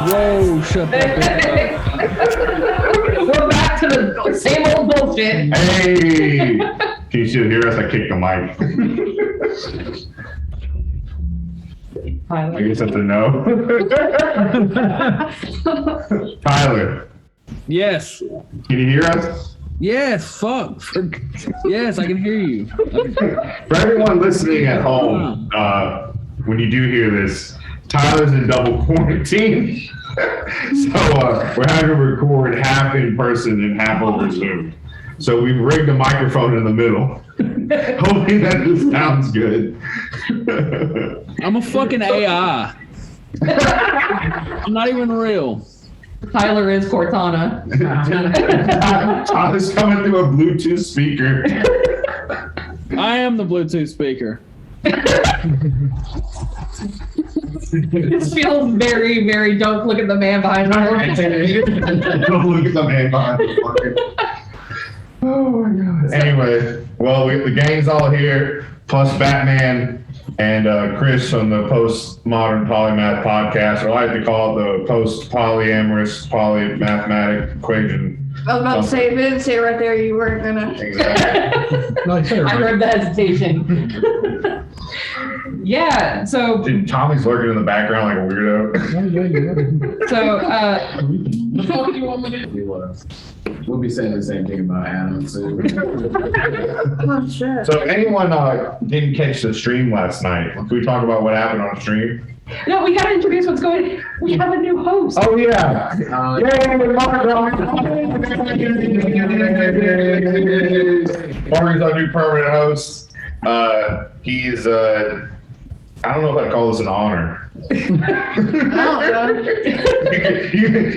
Whoa, shut that We're back to the same old bullshit. Hey! Can you still hear us? I kicked the mic. I guess that's a no. Tyler, Yes. can you hear us? Yes, fuck. Yes, I can hear you. For everyone listening at home, when you do hear this, Tyler's in double quarantine. So we're having to record half in person and half over Zoom. So we've rigged a microphone in the middle. Hopefully that just sounds good. I'm a fucking AI. I'm not even real. Tyler is Cortana. Tyler's coming through a Bluetooth speaker. I am the Bluetooth speaker. This feels very, very don't look at the man behind the curtain. Don't look at the man behind the curtain. Oh my god. Anyway, well, the gang's all here, plus Batman and Chris from the Postmodern Polymath podcast, or I like to call it the Post-Polyamorous Polymathematic Equation. I was about to say, if you didn't say it right there, you weren't gonna. Exactly. I heard the hesitation. Yeah, so Dude, Tommy's lurking in the background like a weirdo. what do you want me to do? We'll be saying the same thing about Adam too. Oh shit. So if anyone didn't catch the stream last night, can we talk about what happened on stream? No, we gotta introduce what's going on. We have a new host. Oh yeah. Marty's our new permanent host. He's I don't know if I'd call this an honor. I don't know.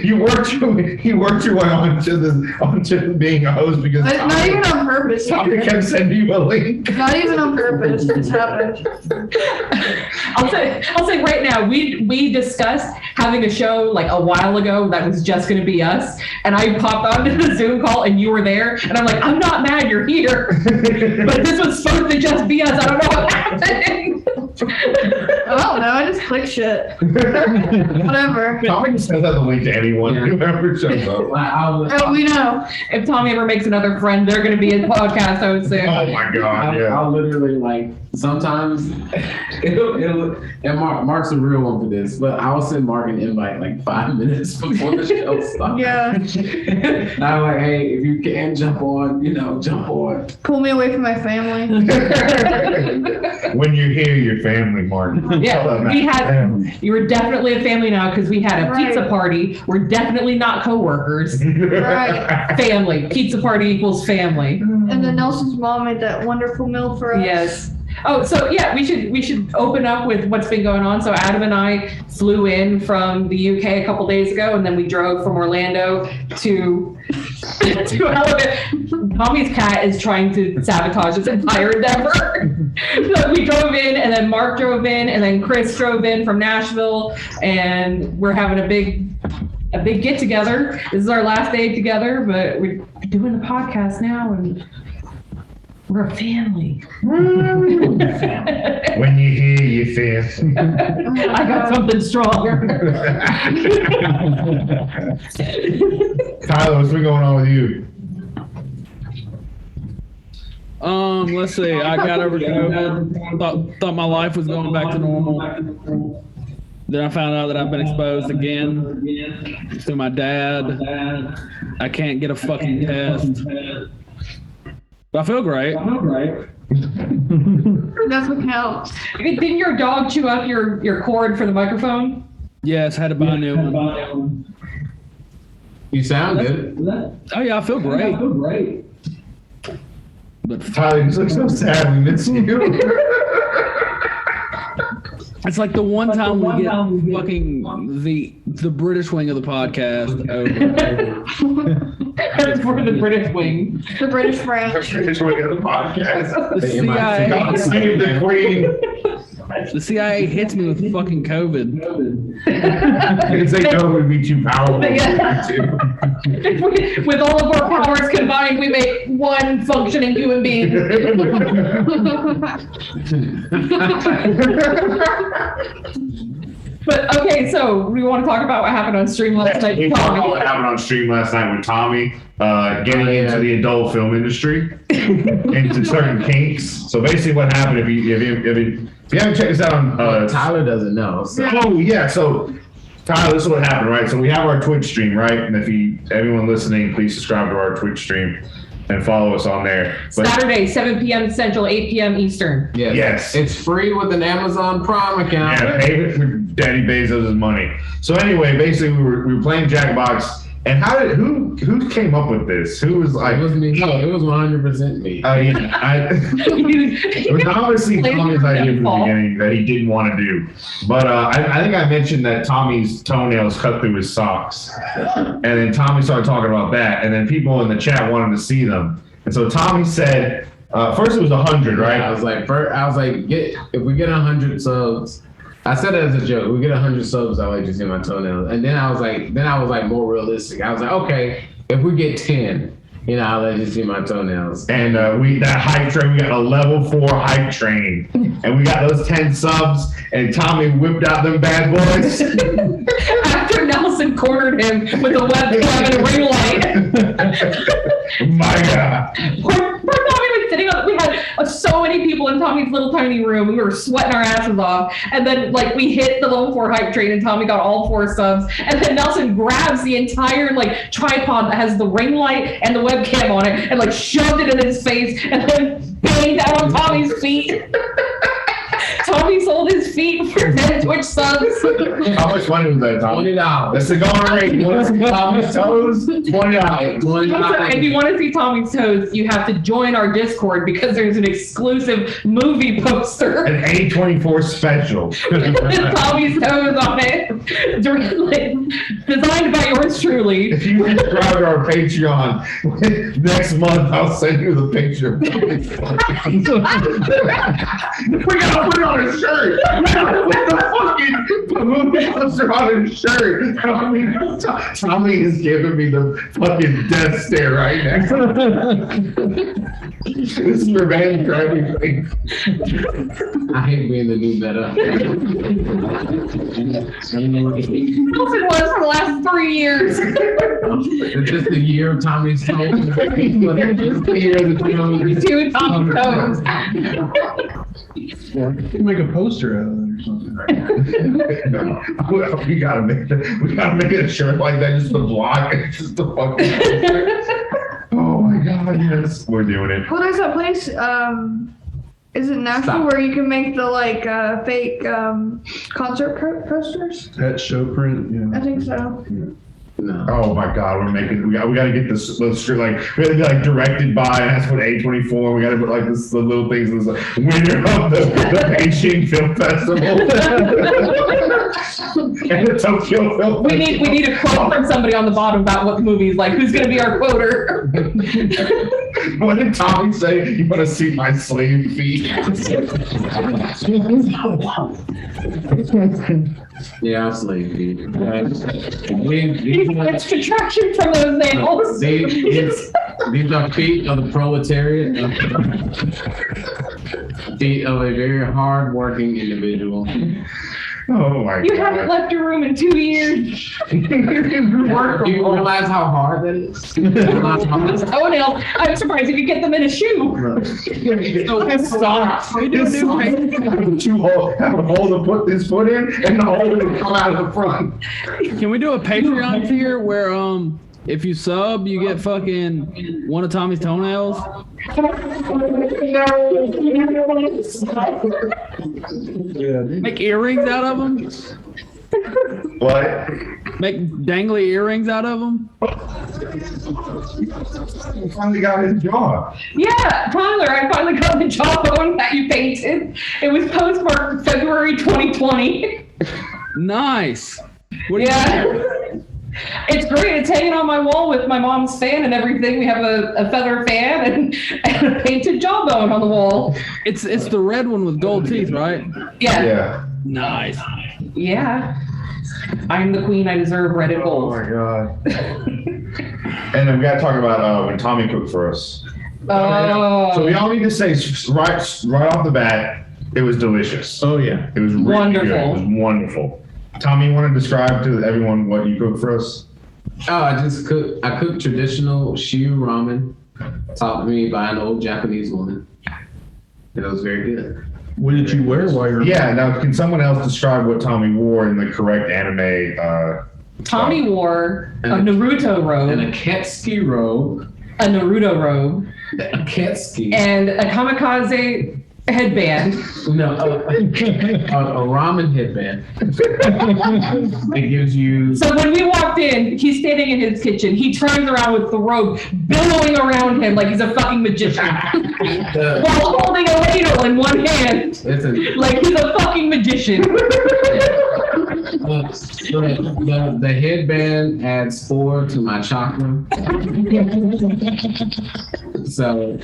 You worked your way onto being a host because It's not even on purpose. Tommy kept sending you a link. Not even on purpose. It's happened. I'll say right now, we discussed having a show like a while ago that was just gonna be us, and I popped onto the Zoom call and you were there, and I'm like, I'm not mad you're here, but this was supposed to just be us. I don't know what happened. I don't know. I just click shit. Whatever. Tommy just sends out the link to anyone who ever shows up. Oh, we know. If Tommy ever makes another friend, they're gonna be a podcast host soon. Oh my god, yeah. I'll literally like sometimes it'll and Mark's a real one for this, but I'll send Mark an invite like 5 minutes before the show starts. Yeah. And I'm like, hey, if you can jump on, jump on. Pull me away from my family. When you're here, your family, Martin. Yeah, you were definitely a family now because we had a Right. pizza party. We're definitely not coworkers. Right. Family. Pizza party equals family. And then Nelson's mom made that wonderful meal for us. Yes. Oh, so yeah, we should open up with what's been going on. So Adam and I flew in from the UK a couple days ago, and then we drove from Orlando to Alabama. Tommy's cat is trying to sabotage this entire endeavor. So we drove in, and then Mark drove in, and then Chris drove in from Nashville, and we're having a big get together. This is our last day together, but we're doing the podcast now, and we're a family. When you hear your family. I got something stronger. Tyler, what's been going on with you? Let's see. I got over COVID. Thought my life was going back to normal. Then I found out that I've been exposed again through my dad. I can't get a fucking test. But I feel great. That's what counts. Didn't your dog chew up your cord for the microphone? Yes, had to buy a new one. You sound good. Oh yeah, I feel great. But Tyler, you look so sad. We miss you. it's like the one time we get fucking the British wing of the podcast over. For the British wing. The British branch. British way of the podcast. The CIA. God save the Queen. The CIA hits me with fucking COVID. Because they know it would be too powerful. With all of our powers combined, we make one functioning human being. But okay, so we want to talk about what happened on stream last night. We talked about what happened on stream last night with Tommy, getting into the adult film industry, into certain kinks. So basically, what happened if you haven't checked this out on Tyler doesn't know. So. Oh yeah, so Tyler, this is what happened, right? So we have our Twitch stream, right? And if everyone listening, please subscribe to our Twitch stream and follow us on there. But Saturday, 7 p.m. Central, 8 p.m. Eastern. Yes. It's free with an Amazon Prime account. Yeah, pay it with Daddy Bezos' money. So anyway, basically we were playing Jackbox, and who came up with this? Who was like? It was me. No, it was 100% me. It was obviously Tommy's idea from the beginning that he didn't want to do. But I think I mentioned that Tommy's toenails cut through his socks. And then Tommy started talking about that. And then people in the chat wanted to see them. And so Tommy said, first it was 100, right? I was like, if we get 100 subs, I said it as a joke. We get 100 subs, I'll let you see my toenails. And then I was like more realistic. I was like, okay, if we get 10, I'll let you see my toenails. And that hype train, we got a level 4 hype train. And we got those 10 subs, and Tommy whipped out them bad boys. After Nelson cornered him with a webcam and a ring light. My God. We're not even sitting on. We had so many people in Tommy's little tiny room. We were sweating our asses off, and then we hit the level 4 hype train, and Tommy got all 4 subs. And then Nelson grabs the entire tripod that has the ring light and the webcam on it, and shoved it in his face, and then banged down on Tommy's feet. Tommy sold his feet for 10 Twitch subs. How much money was that, Tommy? $20. The cigar rate. You want to see Tommy's toes? $20. If you want to see Tommy's toes, you have to join our Discord because there's an exclusive movie poster. An A24 special. With Tommy's toes on it. Designed by yours truly. If you subscribe to our Patreon, next month I'll send you the picture. We gotta put it on a shirt. We gotta put the fucking movie poster on his shirt. Tommy is giving me the fucking death stare right now. This is revenge for everything. I hate being the new meta. Nelson was for the last 3 years. It's just the year of Tommy's toes. It's the year of the Tommy's Two Tommy's toes. You can make a poster out of it or something. We gotta make a shirt like that just to block it. Just to fucking. Oh my God! Yes, we're doing it. Well, there's that place. Is it Nashville Stop. where you can make the fake concert posters? That show print, I think so. No. Oh my God, we gotta get this shirt we gotta be directed by, and that's what A24. We gotta put the little things. Winner of the Beijing Film Festival and the Tokyo Film. We need a quote from somebody on the bottom about what the movie is like. Who's gonna be our quoter? What did Tommy say? You want to see my slave feet? Yeah, I'm sleepy. It's contraction from those nails. These are feet of the proletariat, feet of a very hard-working individual. Oh my You God. haven't left your room in 2 years. Do you realize how hard that is? Toenails. I'm surprised if you get them in a shoe. Stop. Two holes. Have a hole to put this foot in, and the hole will come out of the front. Can we do a Patreon tier where if you sub, you get fucking one of Tommy's toenails? Make earrings out of them? What? Make dangly earrings out of them? He finally got his jaw. Yeah, Tyler, I finally got the jawbone that you painted. It was postmarked February 2020. Nice. What do Yeah. It's great. It's hanging on my wall with my mom's fan and everything. We have a feather fan and a painted jawbone on the wall. It's the red one with gold teeth, right? Yeah. Yeah. Nice. Yeah. I'm the queen. I deserve red and Oh gold. my god. And then we gotta talk about when Tommy cooked for us. Oh. So we all need to say right off the bat, it was delicious. Oh, yeah. It was really Wonderful. good. It was wonderful. Tommy, you want to describe to everyone what you cooked for us? Oh, I cooked traditional shiyu ramen, taught me by an old Japanese woman. And it was very good. What did you wear while you were? Yeah. Now, can someone else describe what Tommy wore in the correct anime? Tommy wore a Naruto And robe, a Katsuki robe, a Naruto robe, a Katsuki, and a kamikaze headband. no, a ramen headband. It gives you So when we walked in, he's standing in his kitchen. He turns around with the robe billowing around him like he's a fucking magician, while holding a ladle in one hand, like he's a fucking magician. the headband adds 4 to my chakra. So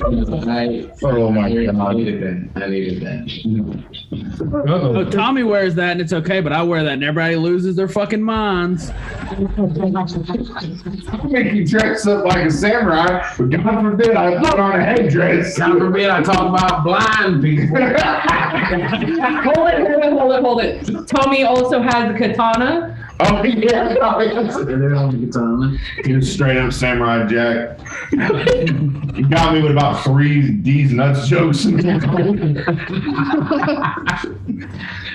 Oh my I god. needed that. I needed that. Oh, Tommy wears that and it's okay, but I wear that and everybody loses their fucking minds. Make you dress up like a samurai, but God forbid I put on a headdress. God forbid I talk about blind people. Hold it. Tommy also has a katana. Oh yeah. They're on the katana. He was straight up Samurai Jack. He got me with about 3 D's nuts jokes.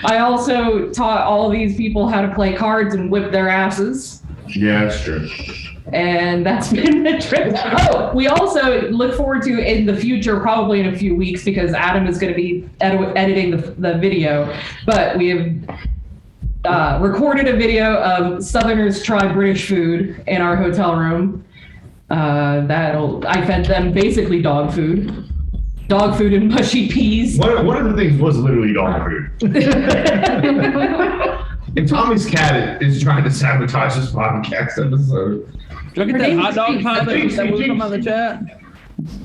I also taught all these people how to play cards and whip their asses. Yeah, that's true. And that's been the trip. Oh, we also look forward to in the future, probably in a few weeks, because Adam is going to be editing the video. But we have recorded a video of Southerners try British food in our hotel room. I fed them basically dog food and mushy peas. One of the things was literally dog food. And Tommy's cat is trying to sabotage this podcast episode. Look at Her that name hot is dog Jinx. pie that we Jinx, were talking Jinx. about in the chat.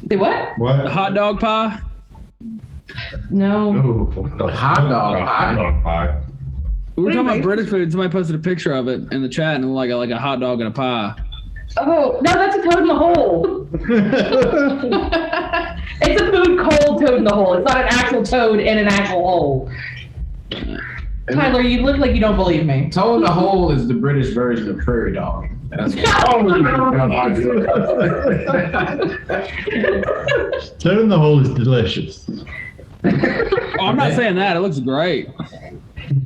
Say what? What? The hot dog pie. No. Oh, Hot dog pie. We were Wait, talking about wait. British food. Somebody posted a picture of it in the chat and like a hot dog and a pie. Oh, no, that's a toad in the hole. It's a food called toad in the hole. It's not an actual toad in an actual hole. Tyler, you look like you don't believe me. Toe in the hole is the British version of prairie dog. That's Oh my god. Toad in the hole is delicious. Oh, I'm not saying that. It looks great.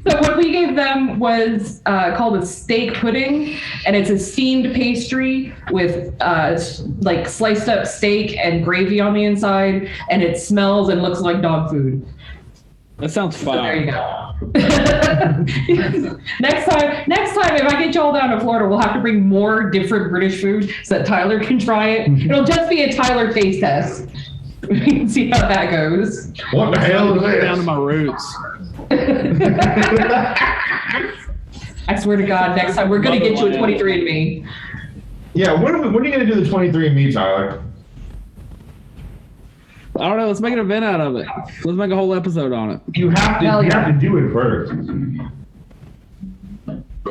So what we gave them was called a steak pudding, and it's a steamed pastry with like sliced up steak and gravy on the inside, and it smells and looks like dog food. That sounds So there you fire. go. Next time, if I get y'all down to Florida, we'll have to bring more different British food so that Tyler can try it. It'll just be a Tyler taste test. We can see how that goes. What the hell is Down to this? my roots. I swear to God, next time we're gonna get you a 23andMe. Yeah, when are you gonna do the 23andMe, Tyler? I don't know. Let's make an event out of it. Let's make a whole episode on it. You have Hell to yeah. do it first.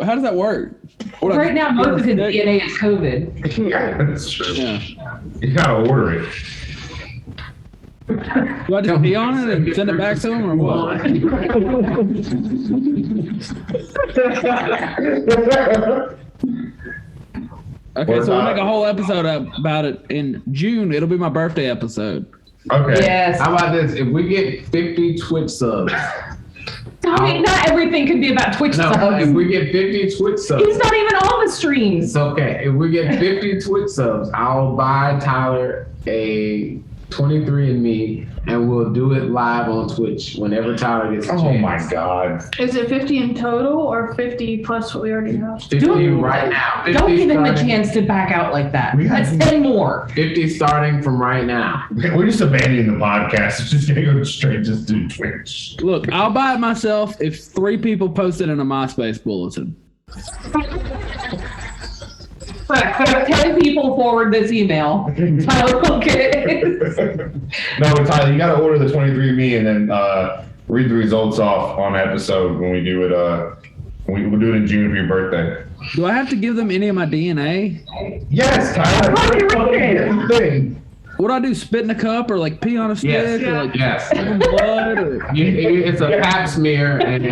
How does that work? What, Right now, most of his DNA is COVID. Yeah, that's true. Yeah. You gotta order it. Do I just pee on it and send it back to him or what? Okay, so we'll make a whole episode about it in June. It'll be my birthday episode. Okay. Yes. How about this? If we get 50 Twitch subs, Tommy, not everything can be about Twitch no, subs. if we get 50 Twitch subs, He's not even on the streams. it's okay. If we get 50 Twitch subs, I'll buy Tyler a 23andMe and we'll do it live on Twitch whenever Tyler gets a chance. Oh my god. Is it 50 in total or 50 plus what we already have? 50 Don't- right now. 50 Don't give him the starting- chance to back out like that. We have- That's 10 more. 50 starting from right now. We're just abandoning the podcast. It's just gonna go straight just to Twitch. Look, I'll buy it myself if 3 people post it in a MySpace bulletin. If 10 people forward this email, Tyler will get it. No, but Tyler, you gotta order the 23andMe and then read the results off on episode when we do it. We'll do it in June for your birthday. Do I have to give them any of my DNA? Yes, Tyler. Thing. What do I do? Spit in a cup or like pee on a stick? Yes. Or like Yes. blood? Or... It's a pap smear, and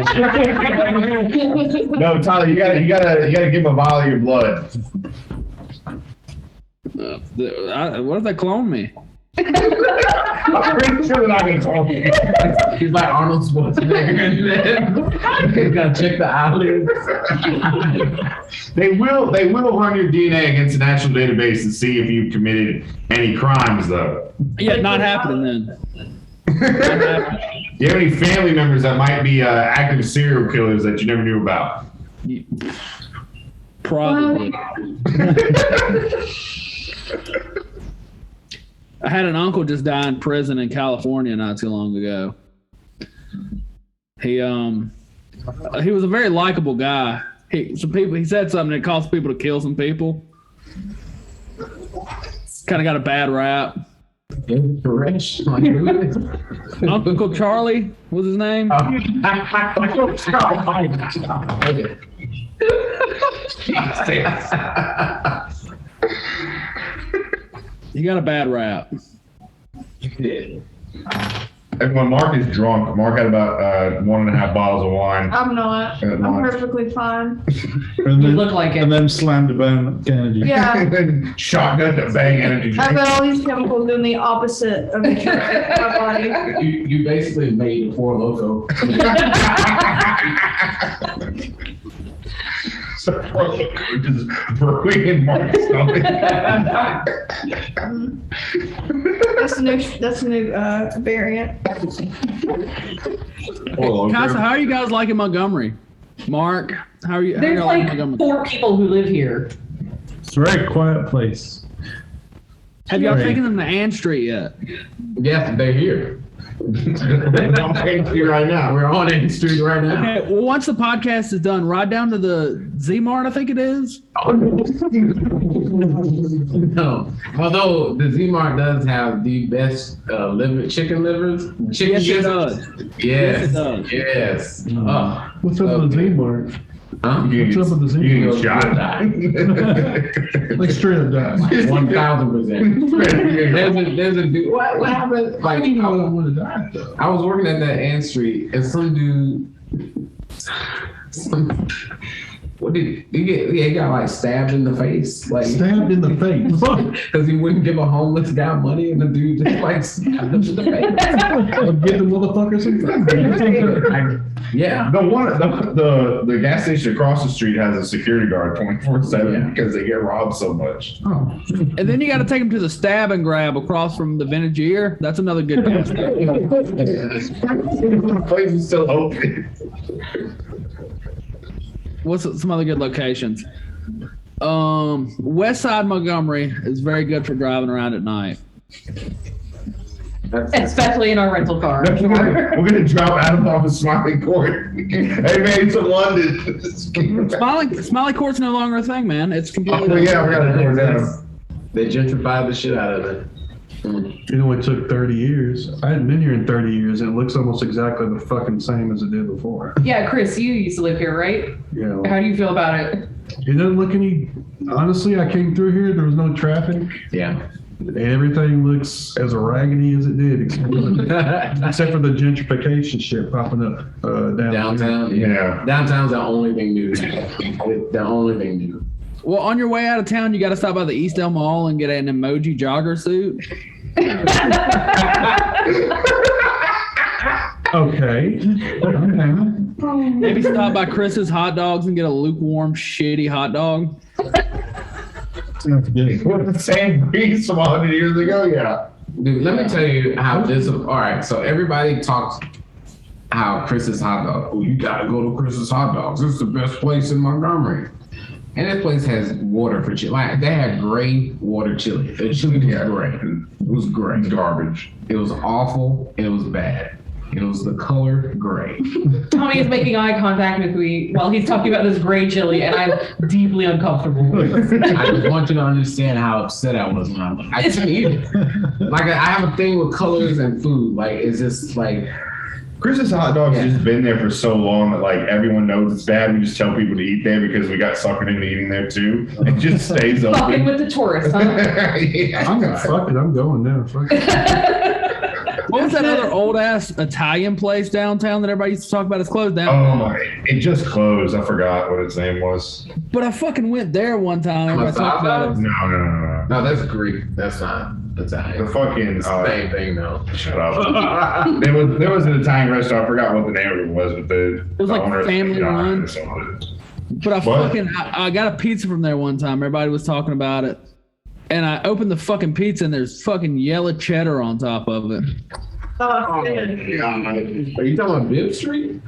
No, Tyler, you gotta give him a vial of your blood. What if they clone me? I'm pretty sure they're not gonna call me. he's like Arnold Schwarzenegger. He's gotta check the eyelids. They will run your DNA against the national database and see if you've committed any crimes, though. Yeah, not happening then. Do you have any family members that might be active serial killers that you never knew about? Probably. I had an uncle just die in prison in California not too long ago. He was a very likable guy. He said something that caused people to kill some people. Kind of got a bad rap. Uncle Charlie was his name. He got a bad rap. And when Mark is drunk, Mark had about 1.5 bottles of wine. I'm not. At I'm lunch. perfectly fine. And You then, look like it. and then slammed a bang Kennedy. Yeah. And then shotgun to bang energy I've drink. got all these chemicals doing the opposite of each other in my body. You basically made Four Loko. So just brewing in Mark's stomach. That's a new variant. Casa, how are you guys liking Montgomery? Mark, how are you? How There's y'all liking like Montgomery? 4 people who live here. It's a very quiet place. Have y'all Great. taken them to Ann Street yet? Yes, they're here. I'm paying for you right now. We're on Ann Street right now. Okay, well, once the podcast is done, ride down to the Z-Mart, I think it is. No, although the Z-Mart does have the best chicken livers. Chicken Yes, it gizzards. does. Yes, Yes, it does. yes. What's up with the Z-Mart? Huh? You What's up with the can get Z-Mart? shot. Like straight up die. 1000%. There's a dude. What happened? Like I want to die though. I was working at that Ann Street, and some dude. What did he get? He got like stabbed in the face, like Stabbed in the face. because he wouldn't give a homeless guy money, and the dude just like stabbed him in the face. Get the motherfucker some. Yeah. The gas station across the street has a security guard 24/7 Yeah. because they get robbed so much. Oh. And then you got to take them to the Stab and Grab across from the Vintage Ear. That's another good gas station. The place is still open. What's some other good locations? West Side Montgomery is very good for driving around at night. Especially in our rental car. We're gonna drop Adam off of Smiley Court. Hey man, to London. Smiley Court's no longer a thing, man. It's completely. Oh yeah, we gotta go down. They gentrified the shit out of it. You know, it took 30 years. I hadn't been here in 30 years, and it looks almost exactly the fucking same as it did before. Yeah, Chris, you used to live here, right? You know, How do you feel about it? it doesn't look any. Honestly, I came through here. There was no traffic. Yeah. Everything looks as raggedy as it did, except for the gentrification shit popping up Downtown. Yeah. Downtown's the only thing new. The only thing new. Well, on your way out of town, you got to stop by the East Elm Mall and get an emoji jogger suit. Okay. Maybe stop by Chris's Hot Dogs and get a lukewarm, shitty hot dog. Sounds good. We're the same piece from 100 years ago, yeah. Dude, let me tell you how this. All right, so everybody talks how Chris's Hot Dog. Oh, you gotta go to Chris's Hot Dogs. This is the best place in Montgomery. And that place has water for chili. Like they had gray water chili. The chili was great. It was great. Garbage. It was awful. It was bad. It was the color gray. Tommy is making eye contact with me while he's talking about this gray chili, and I'm deeply uncomfortable. I just want you to understand how upset I was when I couldn't eat it. Like I have a thing with colors and food. Like it's just like Chris's hot dog's Yeah. just been there for so long that like everyone knows it's bad. We just tell people to eat there because we got suckered into eating there too. It just stays Fucking open. with the tourists, huh? Yeah. Fuck it, I'm going now. Fuck it. What was that other old ass Italian place downtown that everybody used to talk about? It's closed down. Oh my! It just closed. I forgot what its name was. But I fucking went there one time. Everybody talked about it. No. no, that's Greek. That's not Italian. The fucking Same thing though. shut up. there was an Italian restaurant. I forgot what the name of it was, but the was like owner family run. or something. But I got a pizza from there one time. Everybody was talking about it. And I opened the fucking pizza and there's fucking yellow cheddar on top of it. Oh, man. Are you talking about Bibb Street?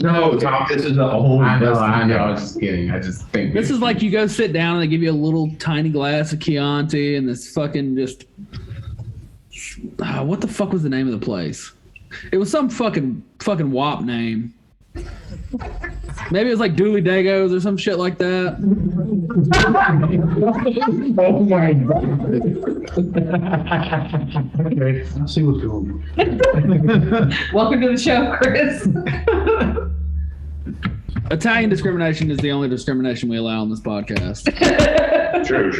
No, Tom, this is a whole. I know. I was just kidding. I just think This is like you go sit down and they give you a little tiny glass of Chianti and this fucking just. What the fuck was the name of the place? It was some fucking WAP name. Maybe it was like Dooley Dagos or some shit like that. Oh my god! Okay, I see what's going on. Welcome to the show, Chris. Italian discrimination is the only discrimination we allow on this podcast. True.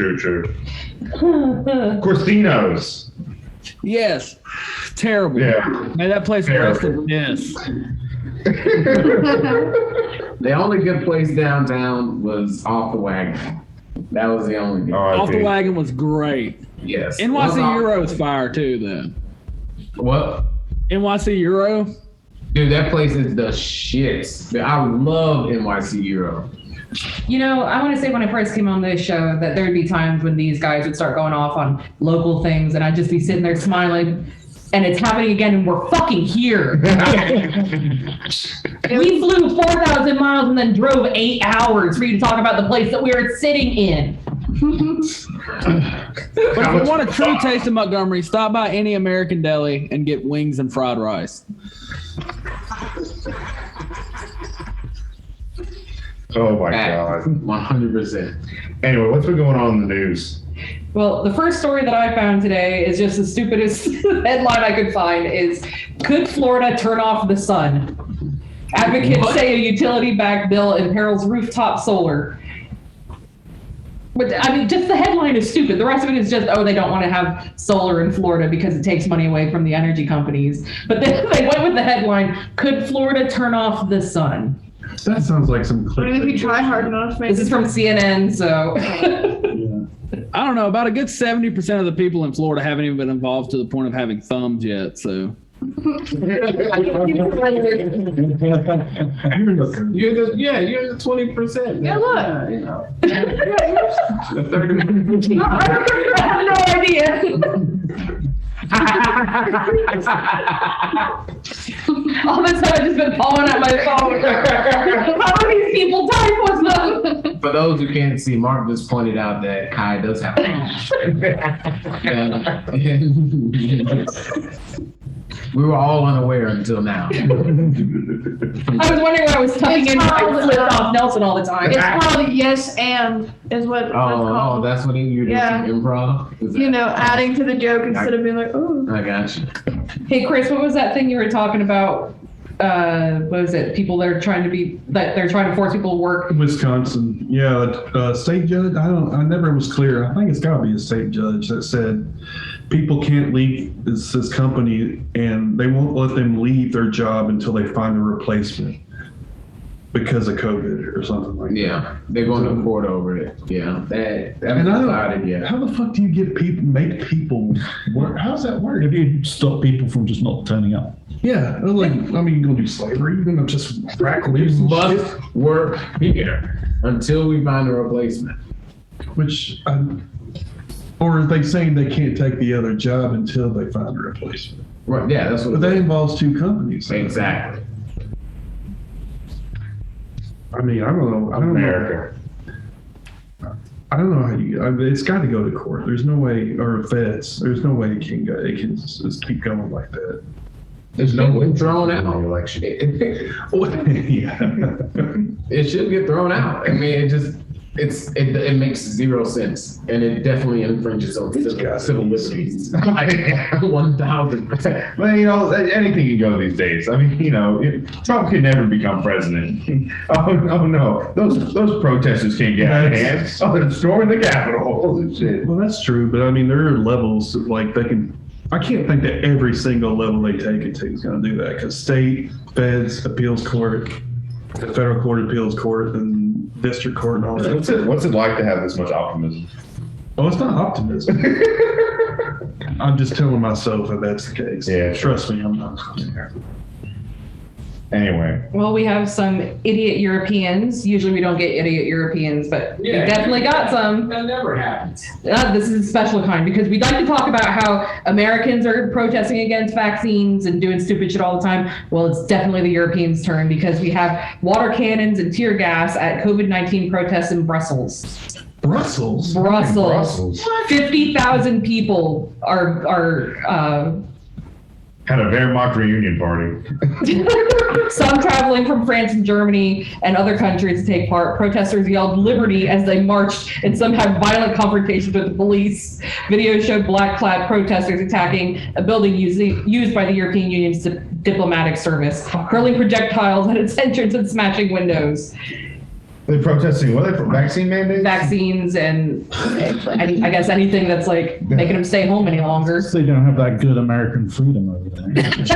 Corsinos. Yes. Terrible. Yeah. May that place rest in piss. the only good place downtown was Off the Wagon. That was the only good. Off the Wagon was great. Yes. NYC Euro's fire too, though. What? NYC Euro. Dude, that place is the shit. I love NYC Euro. You know, I want to say when I first came on this show that there would be times when these guys would start going off on local things and I'd just be sitting there smiling and it's happening again and we're fucking here. We flew 4,000 miles and then drove 8 hours for you to talk about the place that we were sitting in. But if you want a true taste of Montgomery, stop by any American deli and get wings and fried rice. Oh my god. 100%. Anyway, what's been going on in the news? Well, the first story that I found today is just the stupidest headline I could find is, could Florida turn off the sun? Advocates say a utility-backed bill imperils rooftop solar. But I mean, just the headline is stupid. The rest of it is just, they don't want to have solar in Florida because it takes money away from the energy companies. But then they went with the headline, could Florida turn off the sun? That sounds like some I mean, if you clickbait. try hard enough, maybe. This is from CNN, so. I don't know. About a good 70% of the people in Florida haven't even been involved to the point of having thumbs yet. So You're the 20%. Yeah, look. Yeah, you know. I The 30. have no idea. All of a sudden, I've just been pulling out my phone. How do these people type with them? For those who can't see, Mark just pointed out that Kai does have we were all unaware until now. I was wondering why I was tucking in my flipped off Nelson all the time. It's called yes and is what it's Oh, called. that's what you're doing, Yeah. improv? Is You that- know, adding to the joke instead of being like, oh. I got you. Hey, Chris, what was that thing you were talking about? What was it? People that are trying to they're trying to force people to work. Wisconsin, yeah, state judge. I never was clear. I think it's got to be a state judge that said people can't leave this company, and they won't let them leave their job until they find a replacement because of COVID or something like that. Yeah, they're going to court over it. Yeah, that And I decided don't, yet. how the fuck do you make people work? How does that work? If you stop people from just not turning up. Yeah, like, I mean, you're gonna do slavery, you're gonna just rack You leaves and shit, must work here until we find a replacement. which, or are they saying they can't take the other job until they find a replacement? Right, yeah, that's But what that involves two companies. exactly. I mean, I don't know. America. I don't know how you. I mean, it's got to go to court. There's no way, or feds. There's no way it can go. It can just keep going like that. There's no one thrown out. Election. Yeah. It should get thrown out. I mean, it makes zero sense, and it definitely infringes on civil liberties. 1,000%. Well, you know, anything can go these days. I mean, you know, Trump could never become president. Oh no, those protesters can't get out of hand. Oh, they're storming the Capitol. Holy shit. Well, that's true, but I mean, there are levels of, like, they can. I can't think that every single level they take it to is going to do that, because state, feds, appeals court, the federal court, appeals court, and district court, and all that. What's it like to have this much optimism? Oh, it's not optimism. I'm just telling myself that that's the case. Yeah, Trust me, I'm not. Anyway. Well, we have some idiot Europeans. Usually we don't get idiot Europeans, but we definitely got some. That never happens. This is a special kind, because we'd like to talk about how Americans are protesting against vaccines and doing stupid shit all the time. Well, it's definitely the Europeans' turn, because we have water cannons and tear gas at COVID-19 protests in Brussels. Brussels? Brussels. 50,000 people are Had a Wehrmacht reunion party. some traveling from France and Germany and other countries to take part. Protesters yelled liberty as they marched, and some had violent confrontations with the police. Videos showed black-clad protesters attacking a building used by the European Union's diplomatic service, hurling projectiles at its entrance and smashing windows. They're protesting, what are they, for vaccine mandates? Vaccines and I guess anything that's like making them stay home any longer. They don't have that good American freedom over there.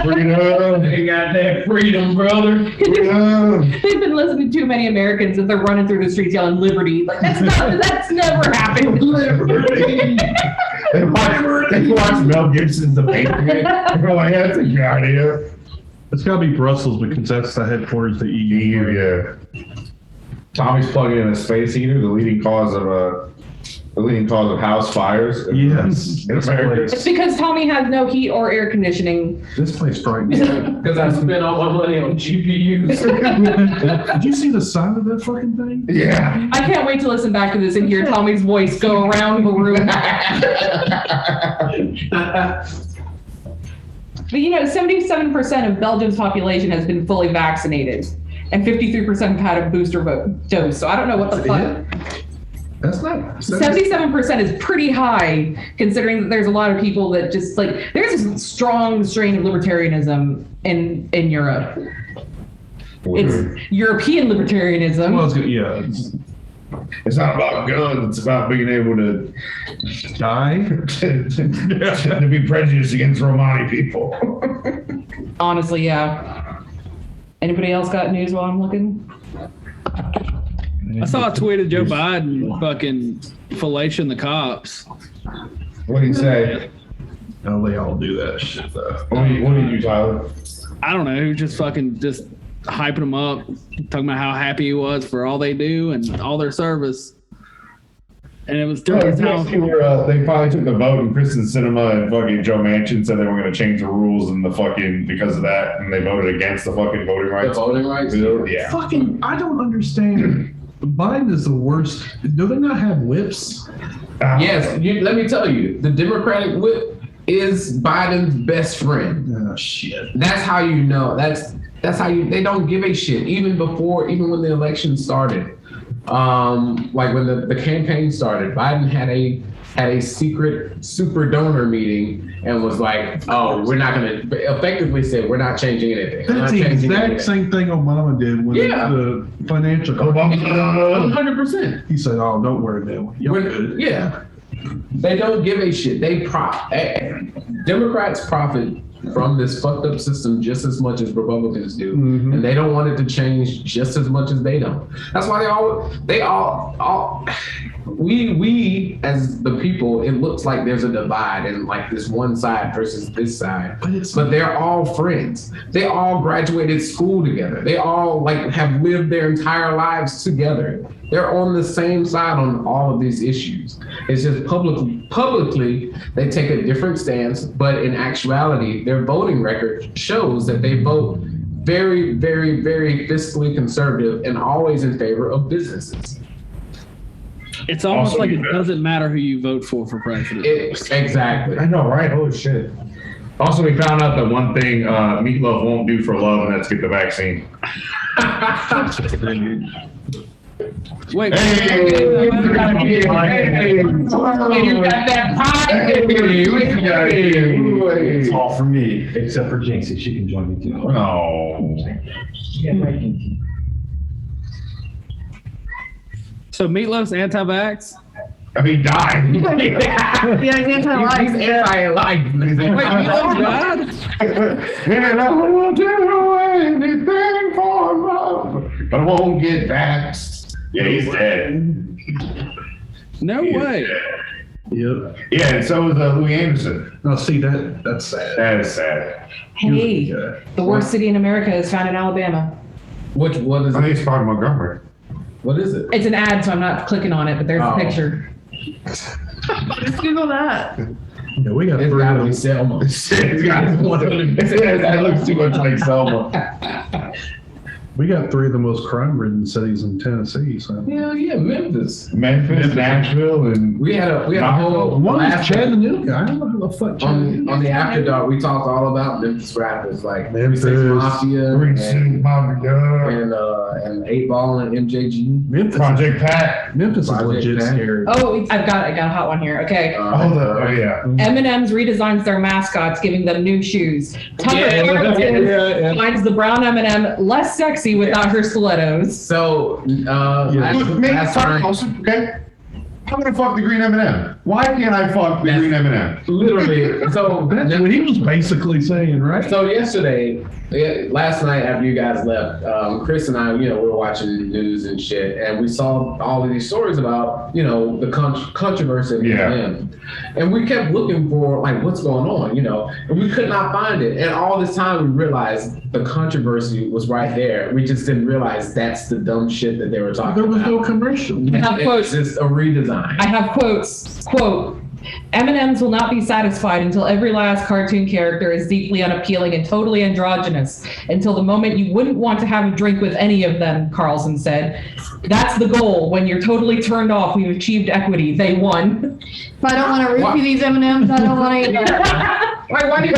Freedom. They got that freedom, brother. Freedom. They've been listening to too many Americans that they're running through the streets yelling liberty. Like that's never happened. Liberty. They watch Mel Gibson's The Patriot. They're like, yeah, that's a good idea. It's got to be Brussels, because that's the headquarters of the EU. EU, yeah. Tommy's plugging in a space heater, the leading cause of house fires. Yes. In America. It's because Tommy has no heat or air conditioning. This place frightens me. Because I spent all my money on GPUs. Did you see the side of that fucking thing? Yeah. I can't wait to listen back to this and hear Tommy's voice go around the room. But you know, 77% of Belgium's population has been fully vaccinated, and 53% have had a booster dose. So I don't know what the fuck. That's not. 77% is pretty high, considering that there's a lot of people that just like, there's a strong strain of libertarianism in Europe. It's European libertarianism. Well, it's good. Yeah. It's not about guns, it's about being able to Die. to be prejudiced against Romani people. Honestly, yeah. Anybody else got news while I'm looking? I saw a tweet of Joe Biden fucking fellation the cops. What did he say? Oh, they all do that shit though. What did you, Tyler? I don't know, he was just hyping them up, talking about how happy he was for all they do and all their service. And it was during his house. They finally took the vote, and Kristen Sinema and fucking Joe Manchin said they were going to change the rules and because of that, and they voted against the fucking voting rights. The voting rights? Yeah. Fucking, I don't understand. Biden is the worst. Do they not have whips? Yes, let me tell you, the Democratic whip is Biden's best friend. Oh shit. That's how you know. That's how they don't give a shit. Even when the election started, like when the campaign started, Biden had a secret super donor meeting and was like, "Oh, we're not gonna," effectively said, "We're not changing anything." That's the exact same thing Obama did with the financial. 100%. He said, "Oh, don't worry, man. You're good." Yeah, they don't give a shit. Democrats profit from this fucked up system just as much as Republicans do, and they don't want it to change just as much as they don't. That's why we as the people, it looks like there's a divide and like this one side versus this side, but they're all friends. They all graduated school together. They all like have lived their entire lives together. They're on the same side on all of these issues. It's just publicly they take a different stance, but in actuality, their voting record shows that they vote very, very, very fiscally conservative and always in favor of businesses. It's almost Also, like it doesn't matter who you vote for president. Exactly. I know, right? Holy shit. Also, we found out that one thing Meatloaf won't do for love, and that's get the vaccine. Wait. Hey, You got that pie. It's all for me, except for Jinxie. She can join me too. No. So Meatloaf's anti-vax? I mean, died. Yeah, he's anti-life. He's anti-life. Wait, Meatloaf died? And I will do anything for love, but I won't get vaxxed. Yeah, he's dead. No He is way. dead. Yep. Yeah, and so is Louis Anderson. Oh, see that's sad. That is sad. Hey, the worst city in America is found in Alabama. What is I think it? it's part of Montgomery. What is it? It's an ad, so I'm not clicking on it, but there's Oh. a picture. Just Google that. Yeah, we got It's three gotta of be them. Selma. That looks too much like Selma. We got three of the most crime-ridden cities in Tennessee. So Hell yeah, Memphis. Memphis, Nashville, and We had a whole one is last Chattanooga. I don't know who the fuck Chattanooga. on the After Dark. We talked all about Memphis rappers like Memphis. 3 6 Mafia Green City Mafia, and 8 Ball and MJG. Memphis. Project Pat. Memphis is Project legit Pat. scary. Oh, I got a hot one here. Okay. Oh yeah. M&M's redesigns their mascots, giving them new shoes. Tucker Carrington finds the brown M&M less sexy without her stilettos. So Look, man, last time, okay? I'm gonna fuck the green M&M. Why can't I fuck the green M&M? literally. So That's what he was basically saying, right? So yesterday, last night after you guys left, Chris and I, we were watching news and shit, and we saw all of these stories about, the controversy of Yeah. M&M. And we kept looking for, like, what's going on, and we could not find it. And all this time we realized the controversy was right there. We just didn't realize that's the dumb shit that they were talking There was about. no commercial. I have quotes. It's just a redesign. I have quotes. Quote, M&Ms will not be satisfied until every last cartoon character is deeply unappealing and totally androgynous. Until the moment you wouldn't want to have a drink with any of them, Carlson said. That's the goal. When you're totally turned off, we've achieved equity. They won. If I don't want to roofie these M&Ms, I don't want to eat them. Why do you?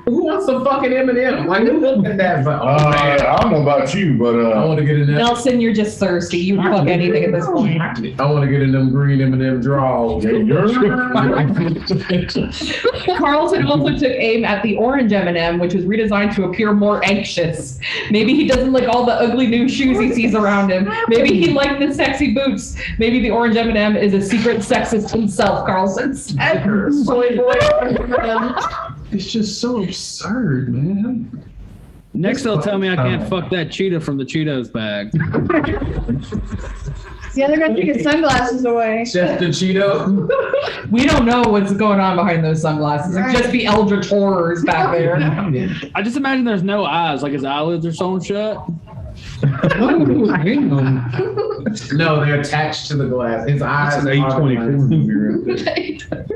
Who wants some fucking M&M? Like, who looked at that? But, oh man, I don't know about you, but I want to get in them. Nelson, you're just thirsty. You would fuck anything at this point. I want to get in them green M&M draws. Carlton also took aim at the orange M&M, which was redesigned to appear more anxious. Maybe he doesn't like all the ugly new shoes he sees around him. Maybe he liked the sexy boots. Maybe the orange M&M is a secret sexist himself, Carlson said. Soy boy. It's just so absurd, man. Next they'll tell me I can't fuck that cheetah from the Cheetos bag. Yeah, they're gonna take his sunglasses away. Chef the Cheeto. We don't know what's going on behind those sunglasses. It'd just be eldritch horrors back there. I just imagine there's no eyes, like his eyelids are sewn shut. No, they're attached to the glass. His eyes. That's an are A24 movie right there.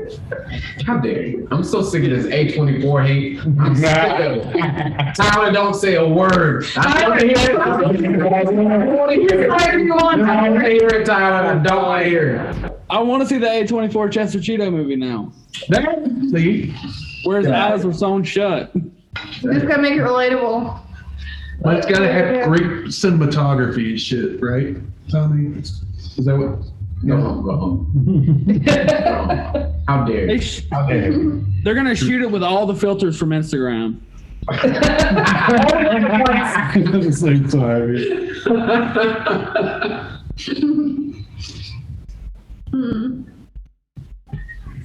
How dare you? I'm so sick of this A24 hate. I'm sick of it. Tyler, don't say a word. I don't want to hear it. I don't want to hear it. I don't want to hear it, Tyler. I don't want to hear it. I want to see the A24 Chester Cheeto movie now, See? where his eyes were sewn shut. Just gotta make it relatable. But it's gotta have great cinematography and shit, right? Tommy? Is that what? Go home. Go home. How dare They you? they're gonna shoot it with all the filters from Instagram. At the same time.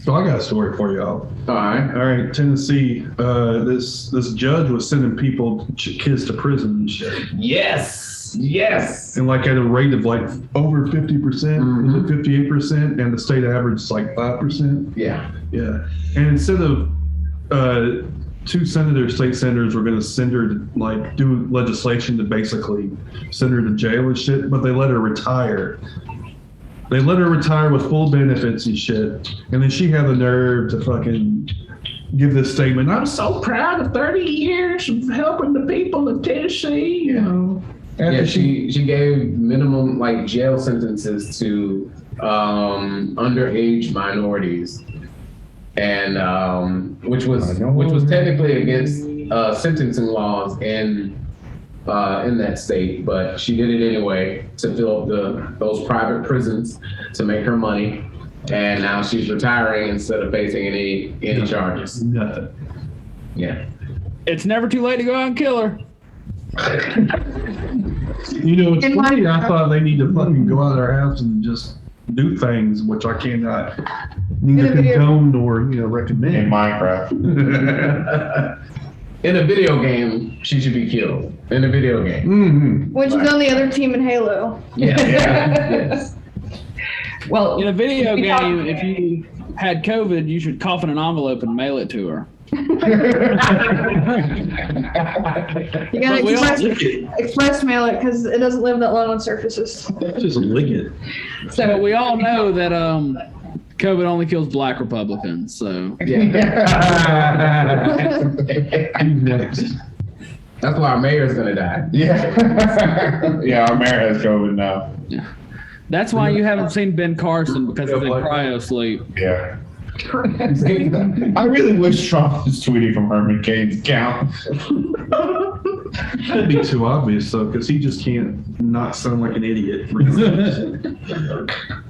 So I got a story for y'all. All right. All right, Tennessee. This judge was sending kids to prison and shit, Yes. Yes. and like at a rate of like over 50%, is it 58%, and the state average is like 5%. Yeah. Yeah, and instead of two state senators were going to send her to like do legislation to basically send her to jail and shit, but they let her retire. They let her retire with full benefits and shit, and then she had the nerve to fucking give this statement. I'm so proud of 30 years of helping the people of Tennessee. You know, Yeah, she gave minimum like jail sentences to underage minorities. and which was technically against sentencing laws in that state, but she did it anyway to fill up those private prisons to make her money, and now she's retiring instead of facing any charges. Nothing. Yeah. It's never too late to go out and kill her. You know, it's In my- funny. I thought they need to fucking go out of their house and just do things, which I cannot neither In a video- condone nor In recommend. Minecraft. In a video game, she should be killed. In a video game. Mm-hmm. When she's on the other team in Halo. Yeah. Yes. Well, In a video we talked- game, if you had COVID, you should cough in an envelope and mail it to her. You But gotta we all- express mail it because it doesn't live that long on surfaces. Just lick it. But we all know that COVID only kills black Republicans. So Next. That's why our mayor's gonna die. Yeah. Yeah, our mayor has COVID now. that's why you haven't seen Ben Carson, because he's in cryo sleep. Yeah. I really wish Trump was tweeting from Herman Cain's account. That'd be too obvious though, because he just can't not sound like an idiot.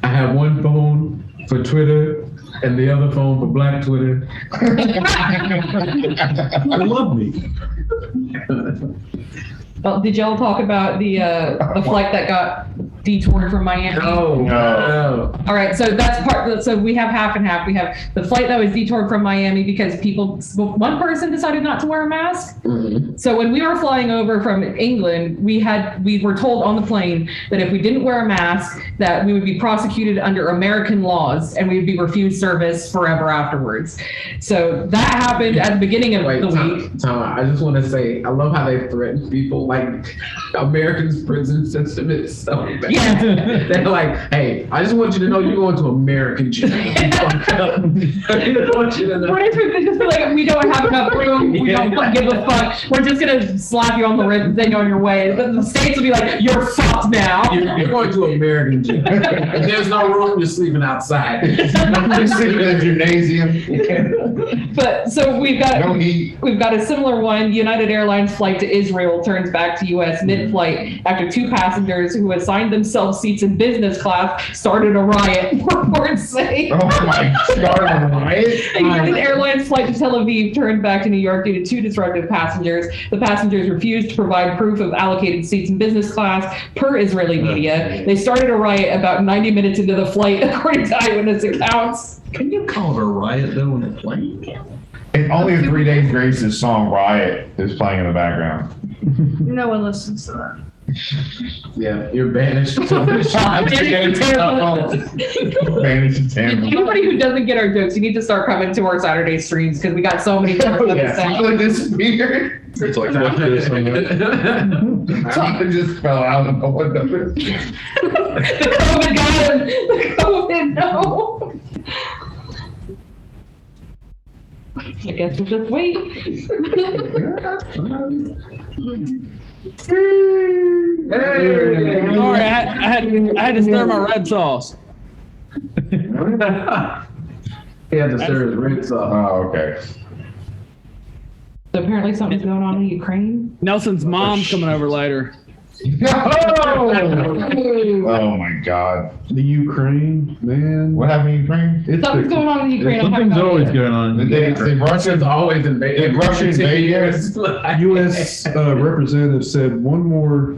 I have one phone for Twitter and the other phone for Black Twitter. They love me. well, did y'all talk about the flight that got detoured from Miami? No. All right, so that's part. So we have half and half. We have the flight that was detoured from Miami because one person decided not to wear a mask. Mhm. So when we were flying over from England, we were told on the plane that if we didn't wear a mask, that we would be prosecuted under American laws and we would be refused service forever afterwards. So that happened at the beginning of Wait, the week. Tom, I just want to say, I love how they threaten people. Like, Americans' prison system is so bad. Yeah. They're like, hey, I just want you to know you're going to American jail. I just want you to know. What if they just be like, we don't have enough room, we don't give a fuck, we're just gonna slap you on the wrist and send you on your way. But the states will be like, you're fucked now. You're going to American jail. If there's no room, you're sleeping outside. You're sitting in a gymnasium. But so we've got No heat. a similar one. United Airlines flight to Israel turns back to U.S. mid-flight after two passengers who assigned themselves seats in business class started a riot. Reports say. Oh my God, right? A United Airlines flight to Tel Aviv turned back to New York due to two disruptive passengers. The passengers refused to provide proof of allocated seats in business class, per Israeli media. They started a riot about 90 minutes into the flight, according to eyewitness accounts. Can you call it a riot though on the plane? And only 3 Days Grace's song Riot is playing in the background. No one listens to that. Yeah, you're banished. Banished to Tampa. Anybody who doesn't get our jokes, you need to start coming to our Saturday streams because we got so many jokes Oh, at the yeah. same. Like this weird. It's like fuck this. Something just fell out of the window. The COVID got him. The COVID, no. I guess we'll just wait. Sorry, I had to stir my red sauce. He had to serve his red sauce. Oh, okay. So apparently something's going on in Ukraine. Nelson's mom's coming over later. Oh my God. The Ukraine, man. What happened in Ukraine? It's Something's going on in Ukraine. I'm Something's talking always about it. going on. Did Russia's always invaded. Did Russia invade us? U.S. Representative said one more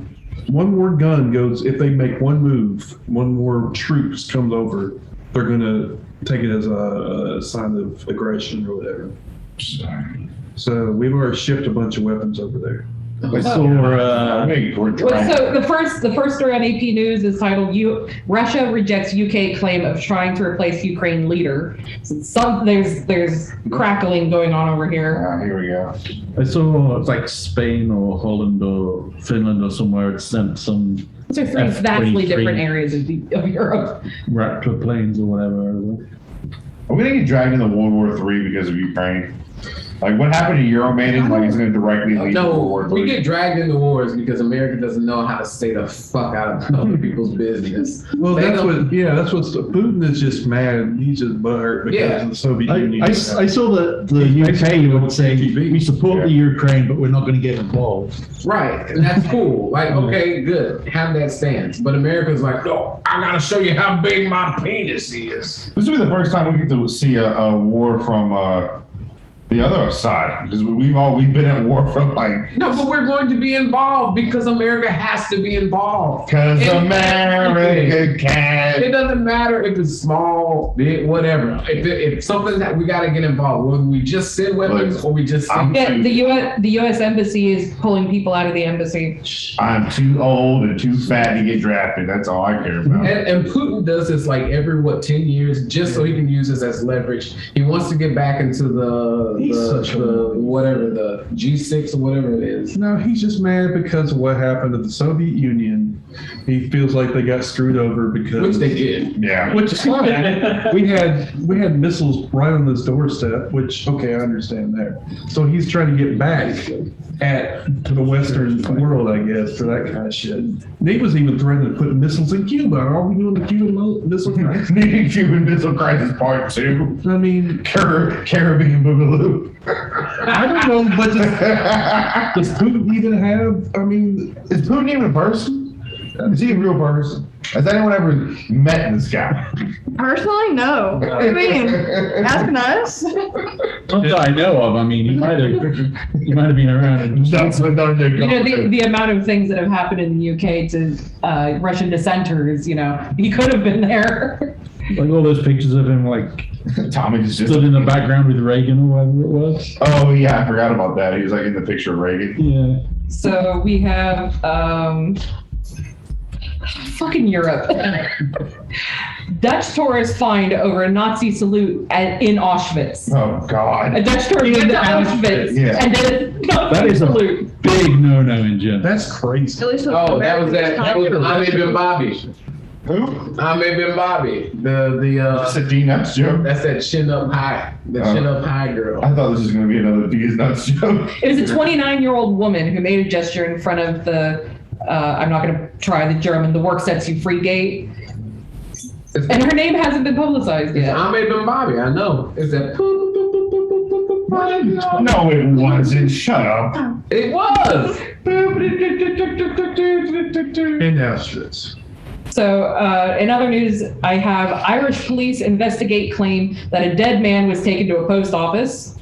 gun goes if they make one move, one more troops comes over, they're gonna take it as a sign of aggression or whatever. So we've already shipped a bunch of weapons over there. I saw, I think we're Well, trying. so the first story on AP News is titled Russia rejects UK claim of trying to replace Ukraine leader. So there's crackling going on over here. Here we go. I saw like Spain or Holland or Finland or somewhere had sent some Those are three F-23. vastly different areas of Europe. Raptor planes or whatever. Are we gonna get dragged into World War III because of Ukraine? Like, what happened to Euromaiden? Like, he's going to directly lead the No, war. we get dragged into wars because America doesn't know how to stay the fuck out of other people's business. Well, They that's don't- that's what's Putin is just mad. He's just butthurt because Yeah. of the Soviet Union. I saw the UK would say we support the Ukraine, but we're not going to get involved. Right, and that's cool. Like, okay, good, have that stance. But America's like, no, I gotta show you how big my penis is. This will be the first time we get to see a war from the other side, because we've been at war from like. No, but we're going to be involved because America has to be involved. Because And- America It can. doesn't matter if it's small, big, whatever. If something that we gotta get involved, whether we just send weapons or we just send. Yeah, the U.S. embassy is pulling people out of the embassy. I'm too old and too fat to get drafted. That's all I care about. And Putin does this like every 10 years just so he can use this as leverage. He wants to get back into the whatever, the G6 or whatever it is. No, he's just mad because of what happened to the Soviet Union. He feels like they got screwed over because Which they did. Yeah. Which is fine. we had missiles right on his doorstep, which okay, I understand that. So he's trying to get back at the Western world, I guess, for that kind of shit. And he was even threatening to put missiles in Cuba. Are we doing the Cuban missile crisis? Needing Cuban Missile Crisis Part 2. I mean, Caribbean Boogaloo. I don't know, but does Putin even have? I mean, Is Putin even a person? Is he a real person? Has anyone ever met this guy? Personally, no. What do you mean? Asking us? Not that I know of. I mean, he might have been around. And That's another You know, the amount of things that have happened in the UK to Russian dissenters, you know, he could have been there. like all those pictures of him, like Tommy just. stood in the background with Reagan or whatever it was. Oh yeah, I forgot about that. He was like in the picture of Reagan. Yeah. So we have fucking Europe. Dutch tourists find over a Nazi salute in Auschwitz. Oh A God. Dutch tourist went to Auschwitz Yeah. and did a Nazi That is a salute. big no-no in Germany. that's crazy. At least Oh, that was Ahmed bin Bobby. Who? Ahmed bin Bobby. That's a D nuts joke. That's that chin up high. The chin up high girl. I thought this was gonna be another D nuts joke. It was a 29-year-old woman who made a gesture in front of the, I'm not going to try the German, the work sets you free gate. And her name hasn't been publicized It's yet. Ahmed bin Bobby, I know. It's that. No, it wasn't. Shut up. It was. In Auschwitz. So, in other news, I have Irish police investigate claim that a dead man was taken to a post office.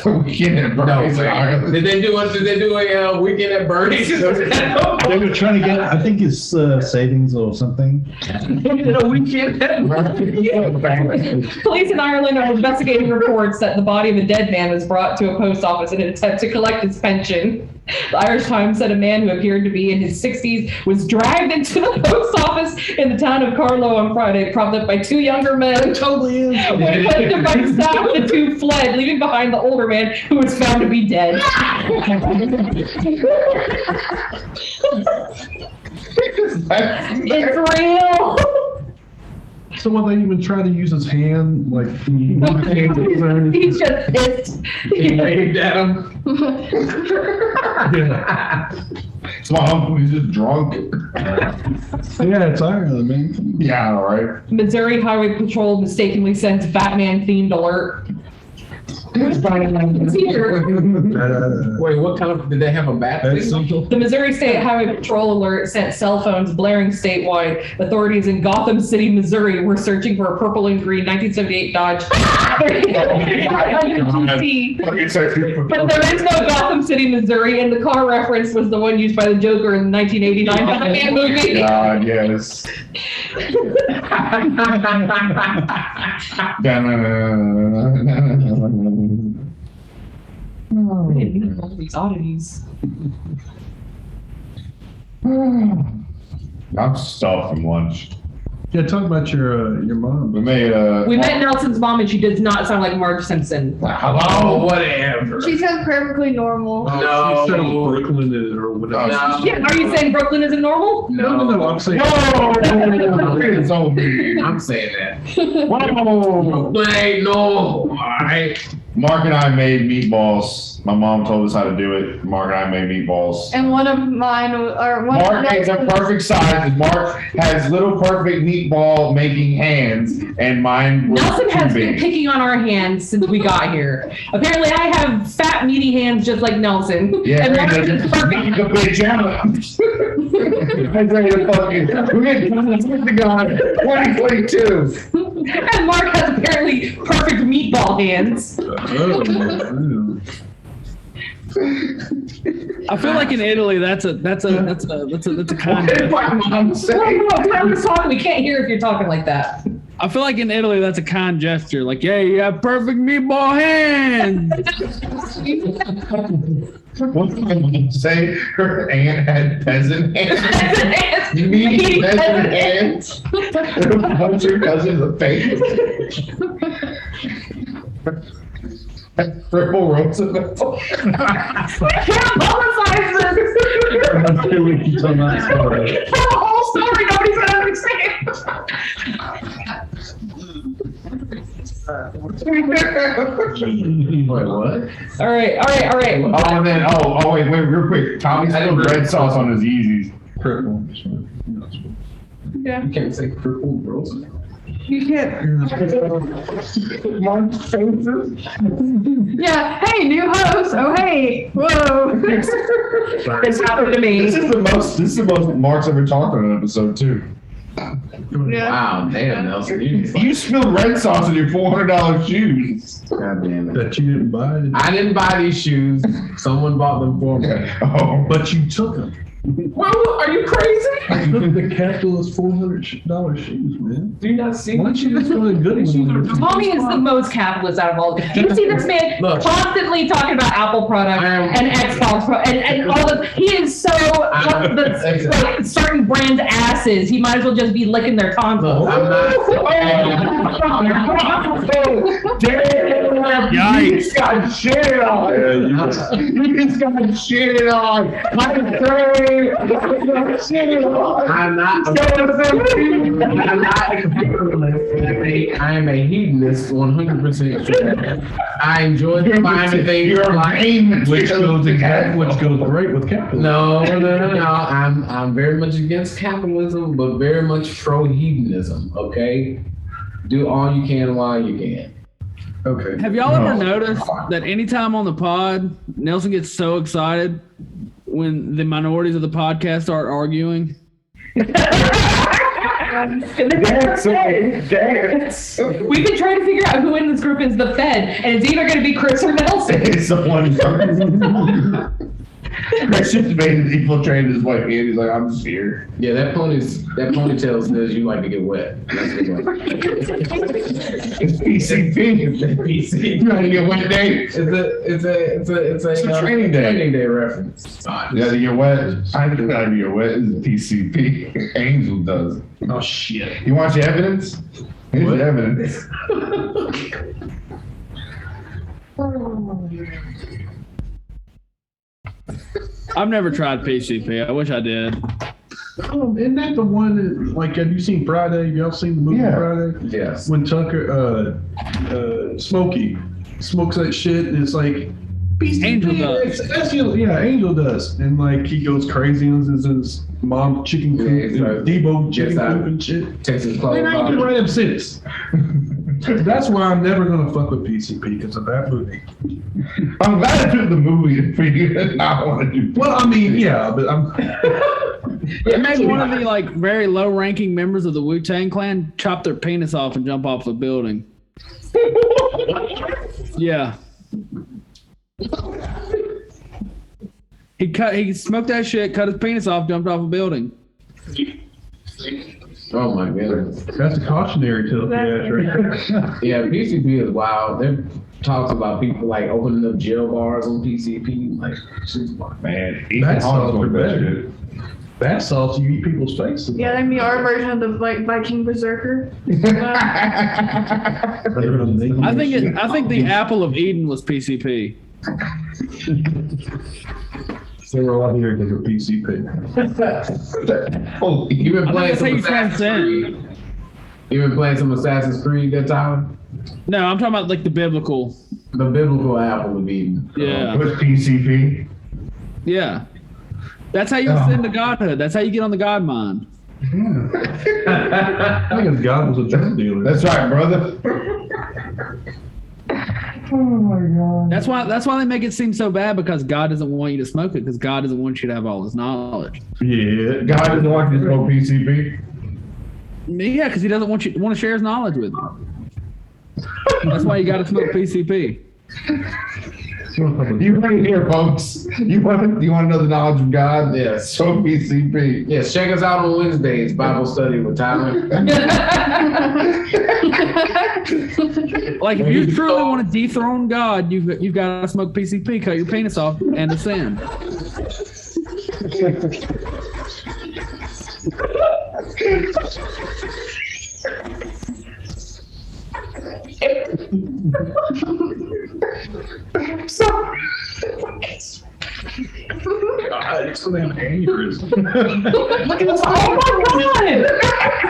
Weekend at No, Bernie's in man. Ireland. Did they do a weekend at Bernie's? They were trying to get, I think it's savings or something. A weekend at Bernie's. Police in Ireland are investigating reports that the body of a dead man was brought to a post office in an attempt to collect his pension. The Irish Times said a man who appeared to be in his 60s was dragged into the post office in the town of Carlow on Friday, propped up by two younger men. Totally is. When lifted by staff, the two fled, leaving behind the older man who was found to be dead. It's real. So will they even try to use his hand? Like, He's just pissed. He waved at him. It's my uncle. He's just drunk. yeah, it's Ireland, man. Yeah, all right. Missouri Highway Patrol mistakenly sends Batman-themed alert. It's here. Wait, what kind of, did they have a bat signal? The Missouri State Highway Patrol alert sent cell phones blaring statewide. Authorities in Gotham City, Missouri were searching for a purple and green 1978 Dodge. But there is no Gotham City, Missouri, and the car reference was the one used by the Joker in the 1989 Batman movie. God, yes. All these oddities. I'm stuffed from lunch. Yeah, talk about your mom. We made We met Nelson's mom, and she does not sound like Marge Simpson. Oh, whatever. She sounds perfectly normal. No. She said Brooklyn or whatever. No. Yeah, are you saying Brooklyn isn't normal? No, I'm saying. It's on me. I'm saying that. Whoa. Brooklyn ain't no. All right. Mark and I made meatballs. My mom told us how to do it. Mark and I made meatballs. And one of mine, or one Mark of makes a perfect size. Mark has little perfect meatball making hands, and mine was Nelson too has big. been picking on our hands since we got here. Apparently, I have fat, meaty hands just like Nelson. Yeah, and Mark and is perfect. the bitch out. I'm ready to fucking. We're getting the gun 2022. And Mark has apparently perfect meatball hands. I feel like in Italy, that's a kind What did my mom say? Whoever's talking, we can't hear if you're talking like that. I feel like in Italy, that's a kind gesture. Like, yeah, you have perfect meatball hands. What did my mom say? Her aunt had peasant hands. Meaty Peasant hands. Punch your cousin in the face. Triple Roosevelt. I can't publicize this. I'm feeling you tell that story. Tell the whole story, nobody's gonna understand. Wait, what? All right. Oh, and then, wait, real quick. Tommy spilled red sauce on his Yeezys. Purple. Yeah. You can't say purple bros. You can't. Mark's faces. Yeah. Hey, new host. Oh, hey. Whoa. This happened to me. This is the most Mark's ever talked on an episode, too. Yeah. Wow, damn, Nelson. You spilled red sauce on your $400 shoes. God damn it. That you didn't buy. I didn't buy these shoes. Someone bought them for me. Oh, But you took them. Well, are you crazy? The capitalist $400 shoes, man. Do you not see Why don't you just go to a good one? Tommy is the most capitalist out of all of them. Do you see this man Look. constantly talking about Apple products and Xbox and all of? He is so like certain brands' asses. He might as well just be licking their tonsils. Look, I'm not. damn! Yikes. You just got shit on. You just got shit on. I'm sorry. I'm not. I am a hedonist 100% sure. I enjoy the finer things. You're a brain Which goes great with capitalism. No. I'm very much against capitalism, but very much pro hedonism. Okay, do all you can while you can. Okay. Have y'all ever noticed that anytime on the pod, Nelson gets so excited when the minorities of the podcast start arguing? Dance. We've been trying to figure out who in this group is the Fed, and it's either going to be Chris or Nelson. It's someone. Chris just made his infiltrated his white hand. He's like, I'm just here. Yeah, that ponytail says you like to get wet. That's what It's PCP. PC. You want to get wet day? It's a training day. Training day reference. Yeah, you're wet. I do not you're wet. It's PCP. Angel does. Oh, shit. You want your evidence? Here's What? your evidence. I've never tried PCP. I wish I did. Isn't that the one that, like, have you seen Friday? Have y'all seen the movie Yeah. Friday? Yes. When Tucker, Smokey smokes that shit and it's like, Angel does. Angel does. And like, he goes crazy on his mom chicken coop Yeah, and right. Debo chicken Yes, I- coop and shit. Takes his clothes Man, I ain't been off. right up since. That's why I'm never gonna fuck with PCP because of that movie. I'm glad I did the movie for you to not want to do. Well, I mean, yeah, but I'm. It made one of the like very low-ranking members of the Wu-Tang Clan chop their penis off and jump off a building. Yeah. He smoked that shit, cut his penis off, jumped off a building. Oh my goodness. That's a cautionary tale, yeah, right? Yeah, PCP is wild. There talks about people like opening up jail bars on PCP. Like, shit's wild. Man, That's all with that better. shit. Bath salts, you eat people's faces. Yeah, that'd be our version of the like Viking Berserker. I think the apple of Eden was PCP. They were all here because of PCP. Oh, You been playing that's some how you Assassin's transcend. Creed? You been playing some Assassin's Creed that time? No, I'm talking about like the biblical The biblical apple of Eden. Yeah. What's PCP? Yeah. That's how you ascend to godhood. That's how you get on the God mind. I think God was a drug dealer. That's right, brother. Oh my God. That's why they make it seem so bad, because God doesn't want you to smoke it, because God doesn't want you to have all his knowledge. Yeah. God doesn't want you to smoke PCP. Yeah, because he doesn't want to share his knowledge with you. That's why you got to smoke PCP. You heard it here, folks. You want to know the knowledge of God? Yes. Smoke PCP. Yes, check us out on Wednesdays, Bible study with Tyler. Like, if you truly want to dethrone God, you've got to smoke PCP, cut your penis off, and ascend. Sorry. God, it's so damn dangerous. Look at this. Oh my God!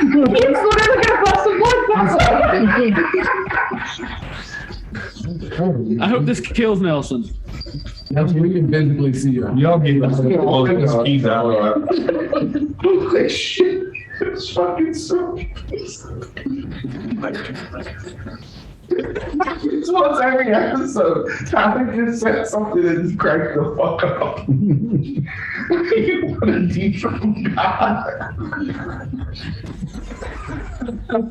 He's literally gonna bust some blood vessels. I hope this kills Nelson. That's we can physically see you. Y'all get all these skis out. Holy shit. It's fucking so. It's once every episode. Tyler just said something that just cracked the fuck up. You want to dethrone God?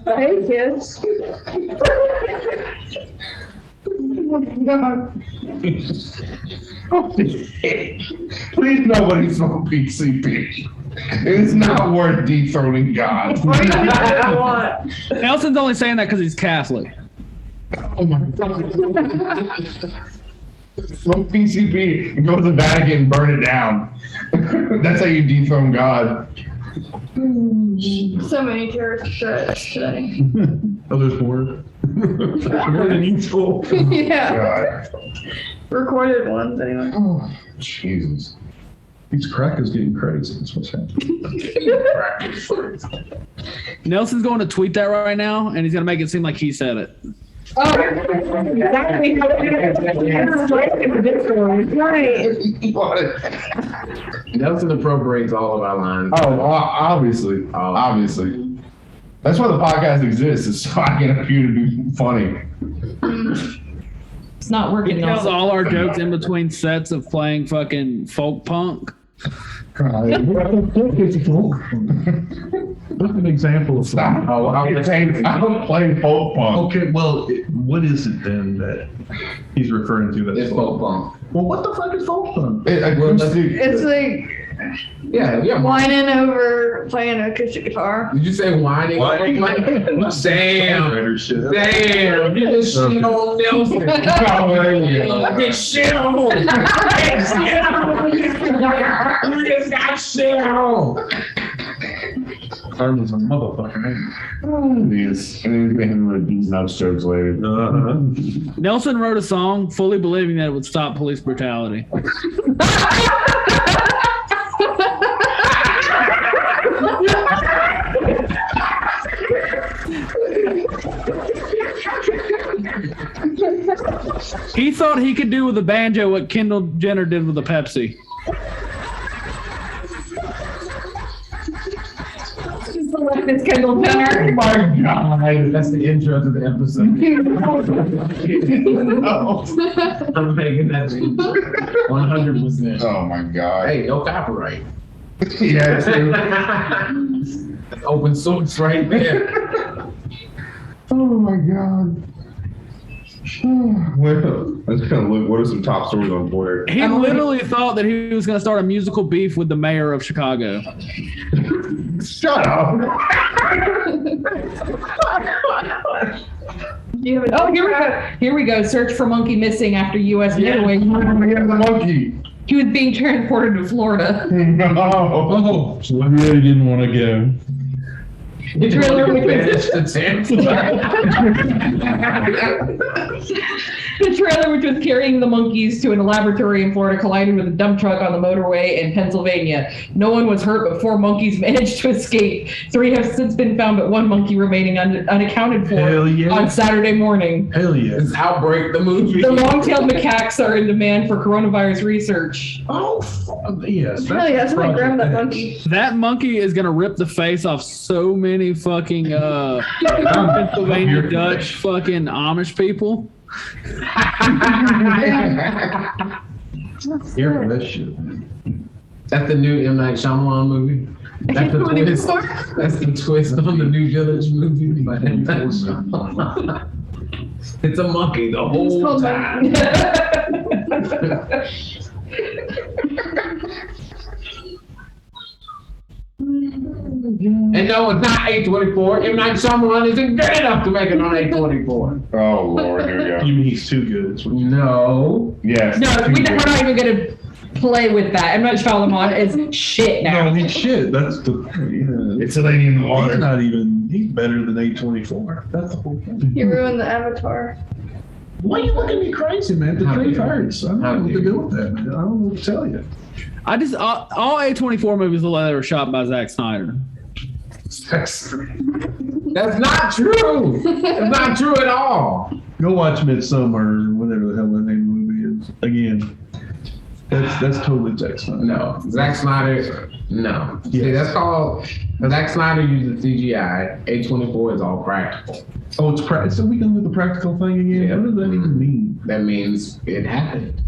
Hey, kids. Oh my God. Holy shit. Please nobody smoke PCP. It's not worth dethroning God. Nelson's only saying that because he's Catholic. Oh my God. Smoke PCP and go to the Vatican and burn it down. That's how you dethrone God. So many church threats today. Oh, there's more. More than usual. Yeah. God. Recorded ones, anyway. Oh, Jesus. These crackers getting crazy. That's what's happening. Nelson's going to tweet that right now, and he's going to make it seem like he said it. Oh, exactly how it is. Nelson appropriates all of our lines. Oh, obviously. Obviously. That's why the podcast exists, is so I can appear to be funny. It's not He working. tells Nelson. all our jokes in between sets of playing fucking folk punk. What's an example of Stop. something? I don't play folk punk. Okay, well, what is it then that he's referring to? That's It's folk punk. Well, what the fuck is folk punk? Acoustic. It's like Yeah. whining over playing an acoustic guitar. Did you say whining? Whining. Damn. Shit. Damn. You just shit on Nelson. Get shit on. You just got shit on. Carmen's a motherfucker. It is. And then we him with these nuts jokes later. Nelson wrote a song fully believing that it would stop police brutality. He thought he could do with a banjo what Kendall Jenner did with a Pepsi. It's Kendall Jenner. Oh my God. That's the intro to the episode. I'm making that 100%. Oh my God. Hey, no copyright. Yeah, true. Open source right there. Oh my God. Well, let's kind of look. What are some top stories on Twitter? He literally thought that he was going to start a musical beef with the mayor of Chicago. Shut up. Do you have a Oh, here we go. Here we go. Search for monkey missing after U.S. getaway. We have the monkey. He was being transported to Florida. No. So I really didn't want to go. The trailer which Banished was, to 10. the trailer which was carrying the monkeys to a laboratory in Florida collided with a dump truck on the motorway in Pennsylvania. No one was hurt, but 4 monkeys managed to escape. 3 have since been found, but 1 monkey remaining unaccounted for Hell yeah. on Saturday morning. Hell yeah. It's Outbreak the movie. The long-tailed macaques are in demand for coronavirus research. Oh, yes. Hell yeah, somebody grab that monkey. That monkey is gonna rip the face off so many fucking Pennsylvania Dutch fucking Amish people. Here for that shit. That's the new M. Night Shyamalan movie. That's the twist. That's the twist on the New Village movie. It's a monkey the It's whole called time. And no, it's not A24. M. Night Shyamalan isn't good enough to make it on A24. Oh Lord, here we go. You mean he's too good? That's what you- No. Yes. No, we're not even gonna play with that. I'm not Shyamalan is shit No, now. he's shit. That's the. Yeah. It's a lady in the He's water. not even. He's better than A24. That's the whole thing. You ruined the Avatar. Why you looking at me crazy, man? The How truth dare you. hurts. I don't How know what dare to do you. with that, man. I don't know what to tell you. I just all A24 movies look like they were shot by Zack Snyder. That's not true. It's not true at all. Go watch Midsummer or whatever the hell that name of the movie is. Again, that's totally Zack Snyder. No, Zack Snyder. No. See, Yes. that's called. Zack Snyder uses CGI. A24 is all practical. Oh, it's practical. So we done with the practical thing again? Yeah. What does that even mean? That means it happened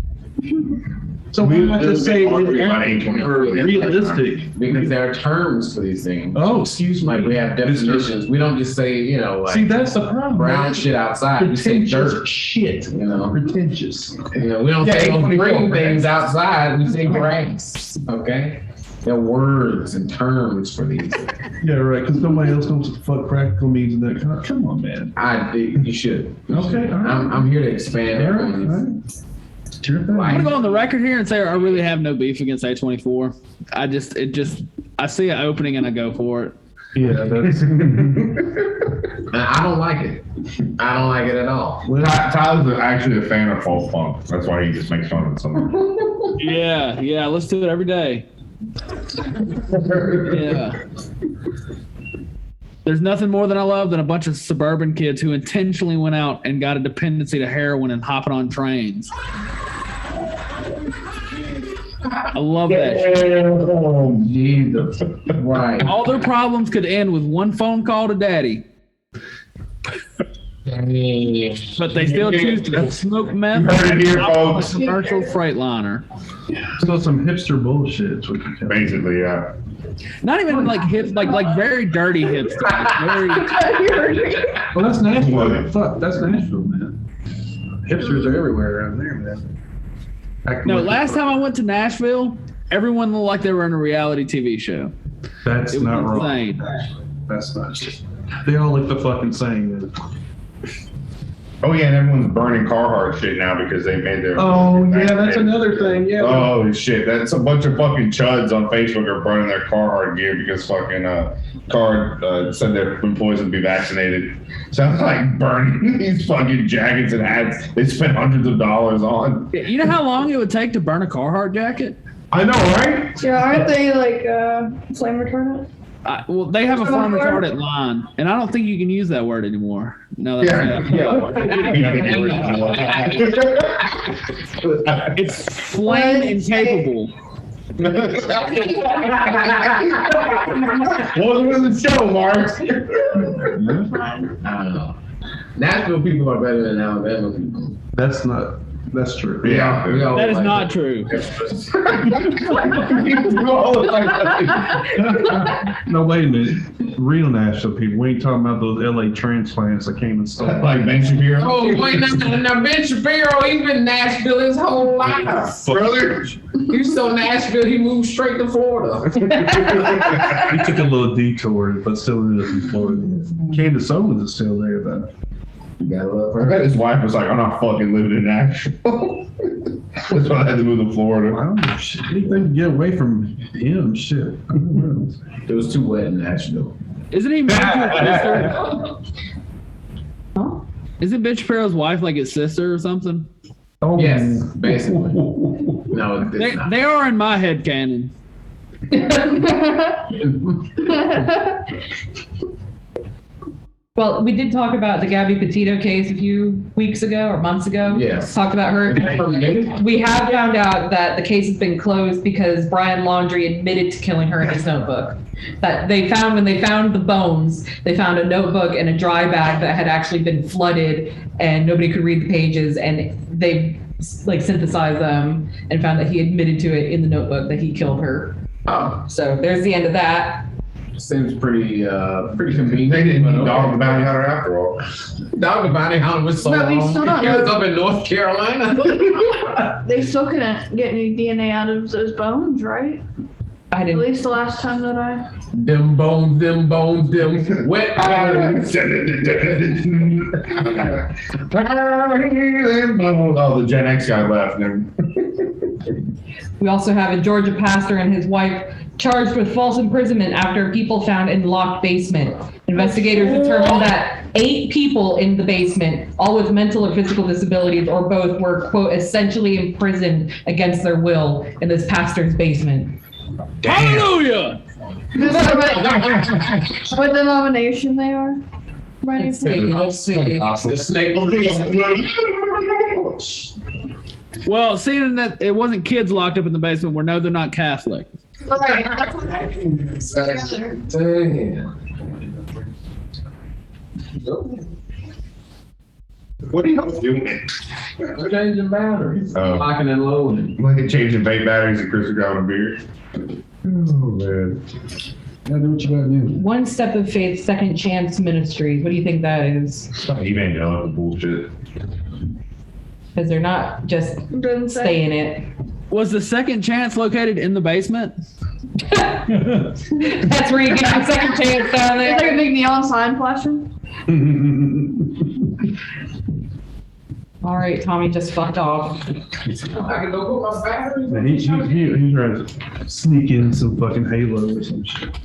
So we have to say About it's A24. realistic. because there are terms for these things. Oh, excuse me. Like we have definitions. We don't just say, like See, that's the problem. brown man. shit outside. We say Pretentious dirt. shit. You know. Pretentious. We don't Yeah, say those A24, green right? things outside. We say grass. Okay. There are words and terms for these. Yeah, right. Because nobody else knows what the fuck practical means in that. Come on, man. You should. Okay, all right. I'm here to expand All right, all everyone's. right. Sure thing. I'm gonna go on the record here and say I really have no beef against A24. I see an opening and I go for it. Yeah, that's. And I don't like it. I don't like it at all. Tyler's actually a fan of folk punk. That's why he just makes fun of it so much. Yeah, let's do it every day. Yeah. There's nothing more than I love than a bunch of suburban kids who intentionally went out and got a dependency to heroin and hopping on trains. I love that shit. Oh, Jesus. Right. All their problems could end with one phone call to daddy, but they still choose to smoke meth Heard it here, on a folks. commercial Freightliner. So some hipster bullshit. Is what you tell me. Basically, yeah. Not even like hip, like very dirty hipster. Very, Well, that's Nashville. Fuck, that's Nashville, man. Hipsters are everywhere around there, man. no, last time I went to Nashville, everyone looked like they were in a reality TV show. That's It was not wrong. insane. That's not. They all look the fucking same. Man. Oh yeah, and everyone's burning Carhartt shit now because they made their. Oh yeah, that's another thing. Yeah. Oh shit, that's a bunch of fucking chuds on Facebook are burning their Carhartt gear because fucking Carhartt said their employees would be vaccinated. Sounds like burning these fucking jackets and hats they spent hundreds of dollars on. You know how long it would take to burn a Carhartt jacket? I know, right? Yeah, aren't they like flame retardant? Well, they have a flame retardant line, and I don't think you can use that word anymore. No, that's it's flame incapable. Welcome to the show, Mark. I don't know. Nashville people are better than Alabama people. That's not. That's true. Yeah. That is not true. No, wait a minute. Real Nashville people. We ain't talking about those LA transplants that came and stole. Like Ben Shapiro. Oh, wait, now Ben Shapiro, he's been in Nashville his whole life. Brother. He's so Nashville, he moved straight to Florida. We took a little detour, but still lives in Florida. Candace Owens is still there, though. You gotta love I her. bet his wife was like, I'm not fucking living in Nashville. That's why I had to move to I Florida. don't know. Shit, anything to get away from him, shit. I don't know. It was too wet in Nashville. Isn't he married to his sister? Huh? Isn't Ben Shapiro's wife like his sister or something? Oh, Yes, basically. No, it's They, not. they are in my head canon. Well, we did talk about the Gabby Petito case a few weeks ago or months ago. Yes. Talked about her. We have found out that the case has been closed because Brian Laundrie admitted to killing her in his notebook. That they found when they found the bones, they found a notebook and a dry bag that had actually been flooded and nobody could read the pages, and they like synthesized them and found that he admitted to it in the notebook that he killed her. Oh, So there's the end of that. seems pretty convenient. They didn't but need okay. Dog the Bounty Hunter after all. Dog the Bounty Hunter was so But we long. still don't He know. was up in North Carolina. They still couldn't get any DNA out of those bones, right? I At didn't. least the last time that I. them bones, them wet. Oh, the Gen X guy left. We also have a Georgia pastor and his wife charged with false imprisonment after people found in locked basement. Investigators determined that 8 people in the basement, all with mental or physical disabilities or both, were, quote, essentially imprisoned against their will in this pastor's basement. Hallelujah! What denomination they are? Right. Let's see. The snake. Well, seeing that it wasn't kids locked up in the basement, we know they're not Catholic. What are you doing? We're changing batteries. Oh. Locking and loading. Like changing vape batteries and Chris are grabbing a beer. Oh man. Gotta do what you gotta do. One Step of Faith Second Chance Ministries. What do you think that is? Evangelical bullshit. Because they're not just Doesn't say. staying it. Was the second chance located in the basement? That's where you get your second chance down Is there a there. big neon sign flashing? All right, Tommy just fucked off. I can go put my batteries. And he's trying to sneak in some fucking Halo or some shit.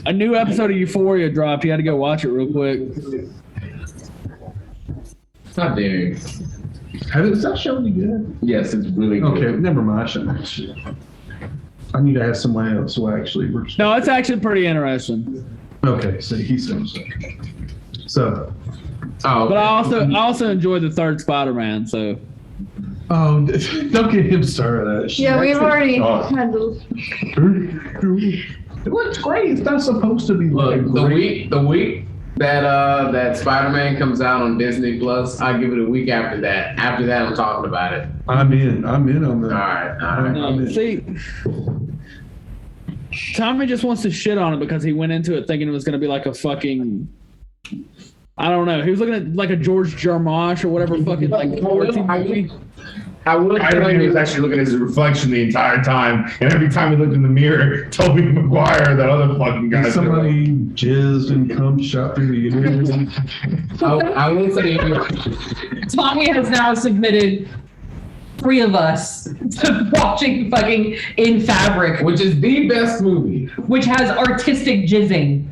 A new episode of Euphoria dropped. You had to go watch it real quick. How dare you? Is that show any good? Yes, it's really good. Okay, never mind. I shouldn't have shit. I need to ask somebody else who actually works. No, it's actually pretty interesting. Okay, so he says so. Oh, But I also enjoyed the third Spider-Man. So Oh, don't get him started on that shit. Yeah, we've already Oh. had those. It looks great. It's not supposed to be look, like the week that that Spider-Man comes out on Disney Plus, I give it a week after that. After that, I'm talking about it. I'm in on All that. right, all right. no, see, Tommy just wants to shit on it because he went into it thinking it was going to be like a fucking. I don't know. He was looking at like a George Jarmusch or whatever fucking like artsy movie. I will I know he was actually looking at his reflection the entire time, and every time he looked in the mirror, Tobey Maguire, that other fucking guy. Somebody jizzed and cum shot through the ears. I will say Tommy has now submitted 3 of us to watching fucking In Fabric, which is the best movie. which has artistic jizzing.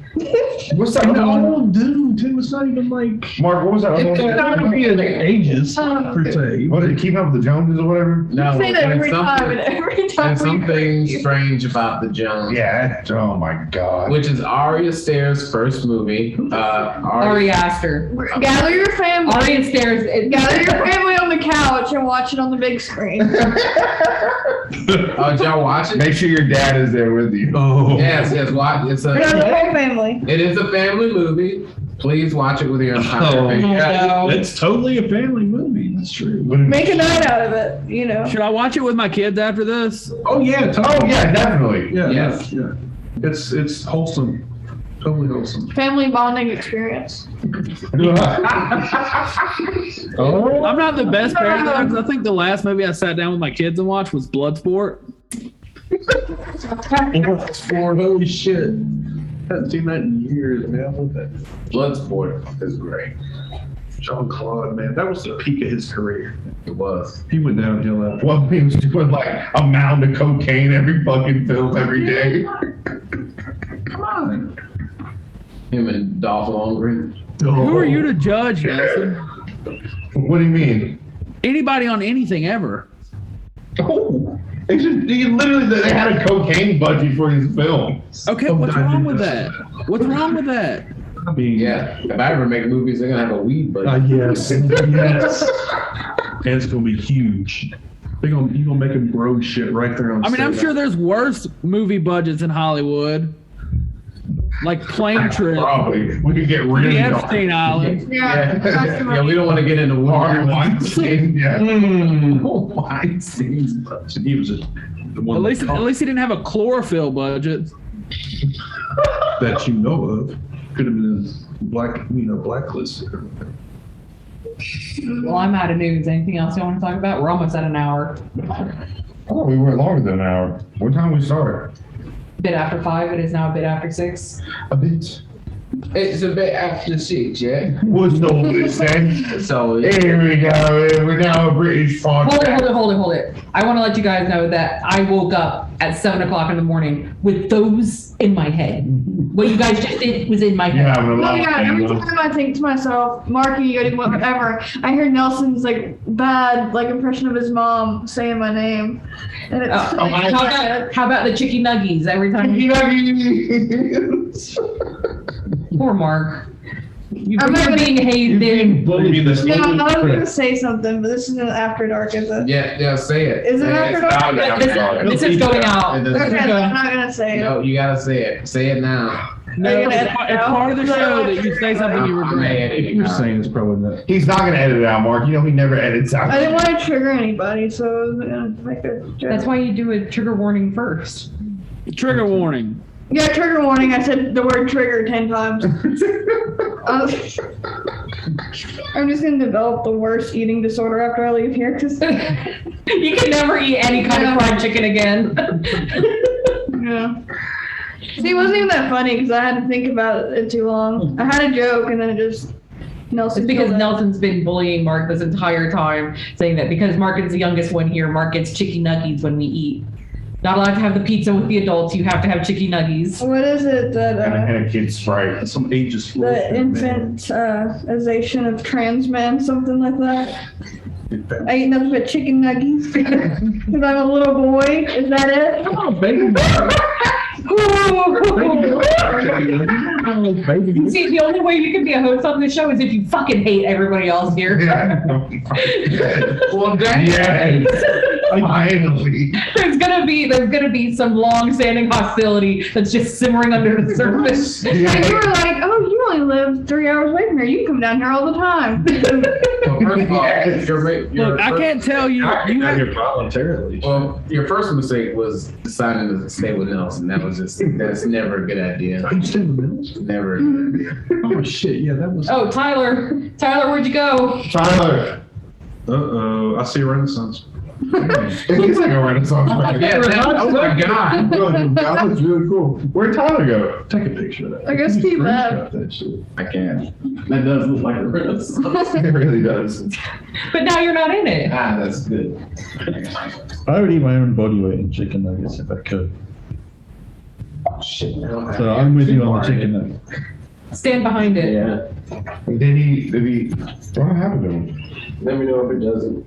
What's that? And other one? all dude, too. It's not even like Mark, what was that? Other It's one? not ages per se. What did it keep up with the Joneses or whatever? No, Say that and every time, and every time. There's we something hear you. strange about the Jones. Yeah. Oh my God. Which is Ari Aster's first movie. Ari Aster. Gather your family. Ari Aster. Gather your family on the couch and watch it on the big screen. Oh, did y'all watch it? Make sure your dad is there with you. Oh. Yes, watch. It's Gather the whole family. It is a family movie. Please watch it with your entire Oh, family. No. It's totally a family movie. That's true. Make a night out of it, you know. Should I watch it with my kids after this? Oh yeah. Oh yeah, definitely. Yeah. Yes. Yeah. It's wholesome. Totally wholesome. Family bonding experience. Oh. I'm not the best parent though, 'cause I think the last movie I sat down with my kids and watched was Bloodsport. Holy shit. Haven't seen that in years, man. I love that. Bloodsport is great. Jean-Claude, man. That was the peak of his career. It was. He went downhill after. Well, he was doing like a mound of cocaine every fucking film every day. Come on. Him and Dolph Lundgren. Who are you to judge, Nelson? What do you mean? Anybody on anything ever? Oh, they literally they had a cocaine budget for his film. Okay, Oh, what's I wrong did with this. that? What's wrong with that? I mean, Yeah, if I ever make movies, they're gonna have a weed budget. yes, yes. And it's gonna be huge. You're gonna make him grow shit right there on I mean, I'm set. sure there's worse movie budgets in Hollywood, like Plane Trip, Probably. We could get the really Epstein Island. Yeah. that's Yeah, we don't want to get into Harvey war. Weinstein. Yeah. Weinstein's budget. He was the one At least he didn't have a chlorophyll budget. that you know of. Could have been blacklisted. Well, I'm out of news. Anything else you want to talk about? We're almost at an hour. Oh, we went longer than an hour. What time we start? A bit after 5. It is now a bit after 6. A bit. It's a bit after 6, yeah. What's all this then? So Here we go. We're now a British podcast. Hold it. I want to let you guys know that I woke up at 7 o'clock in the morning with those in my head. What you guys just did was in my You're head. having a Oh lot my of god, every fun. time I think to myself, Marky, you gotta whatever, I hear Nelson's like bad like impression of his mom saying my name. And it's Oh, how about the chicky nuggies every time? Poor Mark. You're I'm not gonna- being hazed in. Bullied this yeah, I was little gonna prick. say something, but this isn't after dark, is it? yeah, say it. Is it Say after It's dark? not after dark. This is going out. It This doesn't- is Okay, going- I'm not gonna say it. No, you gotta say it. Say it now. No, Are you gonna it's edit part it out? of the show that you say something you I'm regret. editing You're out. saying it's probably not. He's not gonna edit it out, Mark. You know he never edits out. I didn't want to trigger anybody, so I was gonna make a joke. That's why you do a trigger warning first. Trigger warning. Yeah, trigger warning. I said the word trigger 10 times. I'm just gonna develop the worst eating disorder after I leave here, cause You can never eat any kind of fried chicken again. yeah. See, it wasn't even that funny because I had to think about it too long. I had a joke and then it just Nelson. It's because killed it. Nelson's been bullying Mark this entire time, saying that because Mark is the youngest one here, Mark gets chicky nuggies when we eat. Not allowed to have the pizza with the adults. You have to have chicky nuggies. What is it that And a kid Sprite. That's some ageist. the infantization of trans men, something like that? I eat nothing but chicken nuggies because I'm a little boy. Is that it? Oh, baby. Baby. See, the only way you can be a host on this show is if you fucking hate everybody else here. Yeah. Well, dang. Yes. Finally. There's gonna be some long-standing hostility that's just simmering under the surface. And you were like, oh, you only live 3 hours away from here. You can come down here all the time. Well, first of all, Yes. Look, I can't tell you. You have, voluntarily. Well, your first mistake was deciding to stay with Nelson. That's never a good idea. Are you still in the middle? Never a good idea. Oh shit! Yeah, that was. Oh, Tyler, where'd you go? Tyler. Uh-oh, I see a Renaissance. It looks like a Renaissance man. Yeah, oh my God. That was really cool. Where'd Tyler go? Take a picture of that. I guess he left. That shit. I can't. That does look like a Renaissance. It really does. But now you're not in it. Ah, that's good. I would eat my own body weight in chicken nuggets if I could. Shit. So I'm with you on the chicken nugget. Stand behind it. Yeah. Did he, what happened to him? Let me know if it doesn't.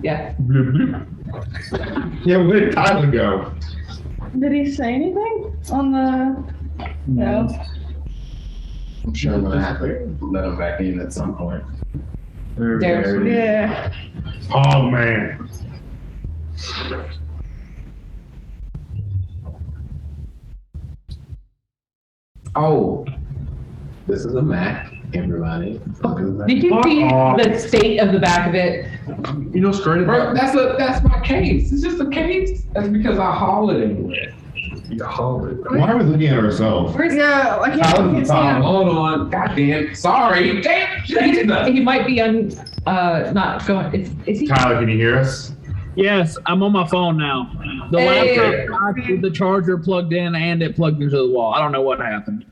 Yeah. Bloop, bloop. Yeah, where did Tyler go? Did he say anything on the? No. I'm sure I'm gonna have to let him back in at some point. There we There. go. Yeah. Oh, man. Oh, this is a Mac, everybody. Did you see the state of the back of it? You know what's great Bro, about that's my case. It's just a case. That's because I haul it everywhere. you haul it? Why are we looking at ourselves? Where's Yeah, I can't see him. Hold on. Goddamn. Sorry. Damn. Jesus. he might be not going. Is he? Tyler, can you hear us? yes, I'm on my phone now. The Hey. laptop died with the charger plugged in and it plugged into the wall. I don't know what happened.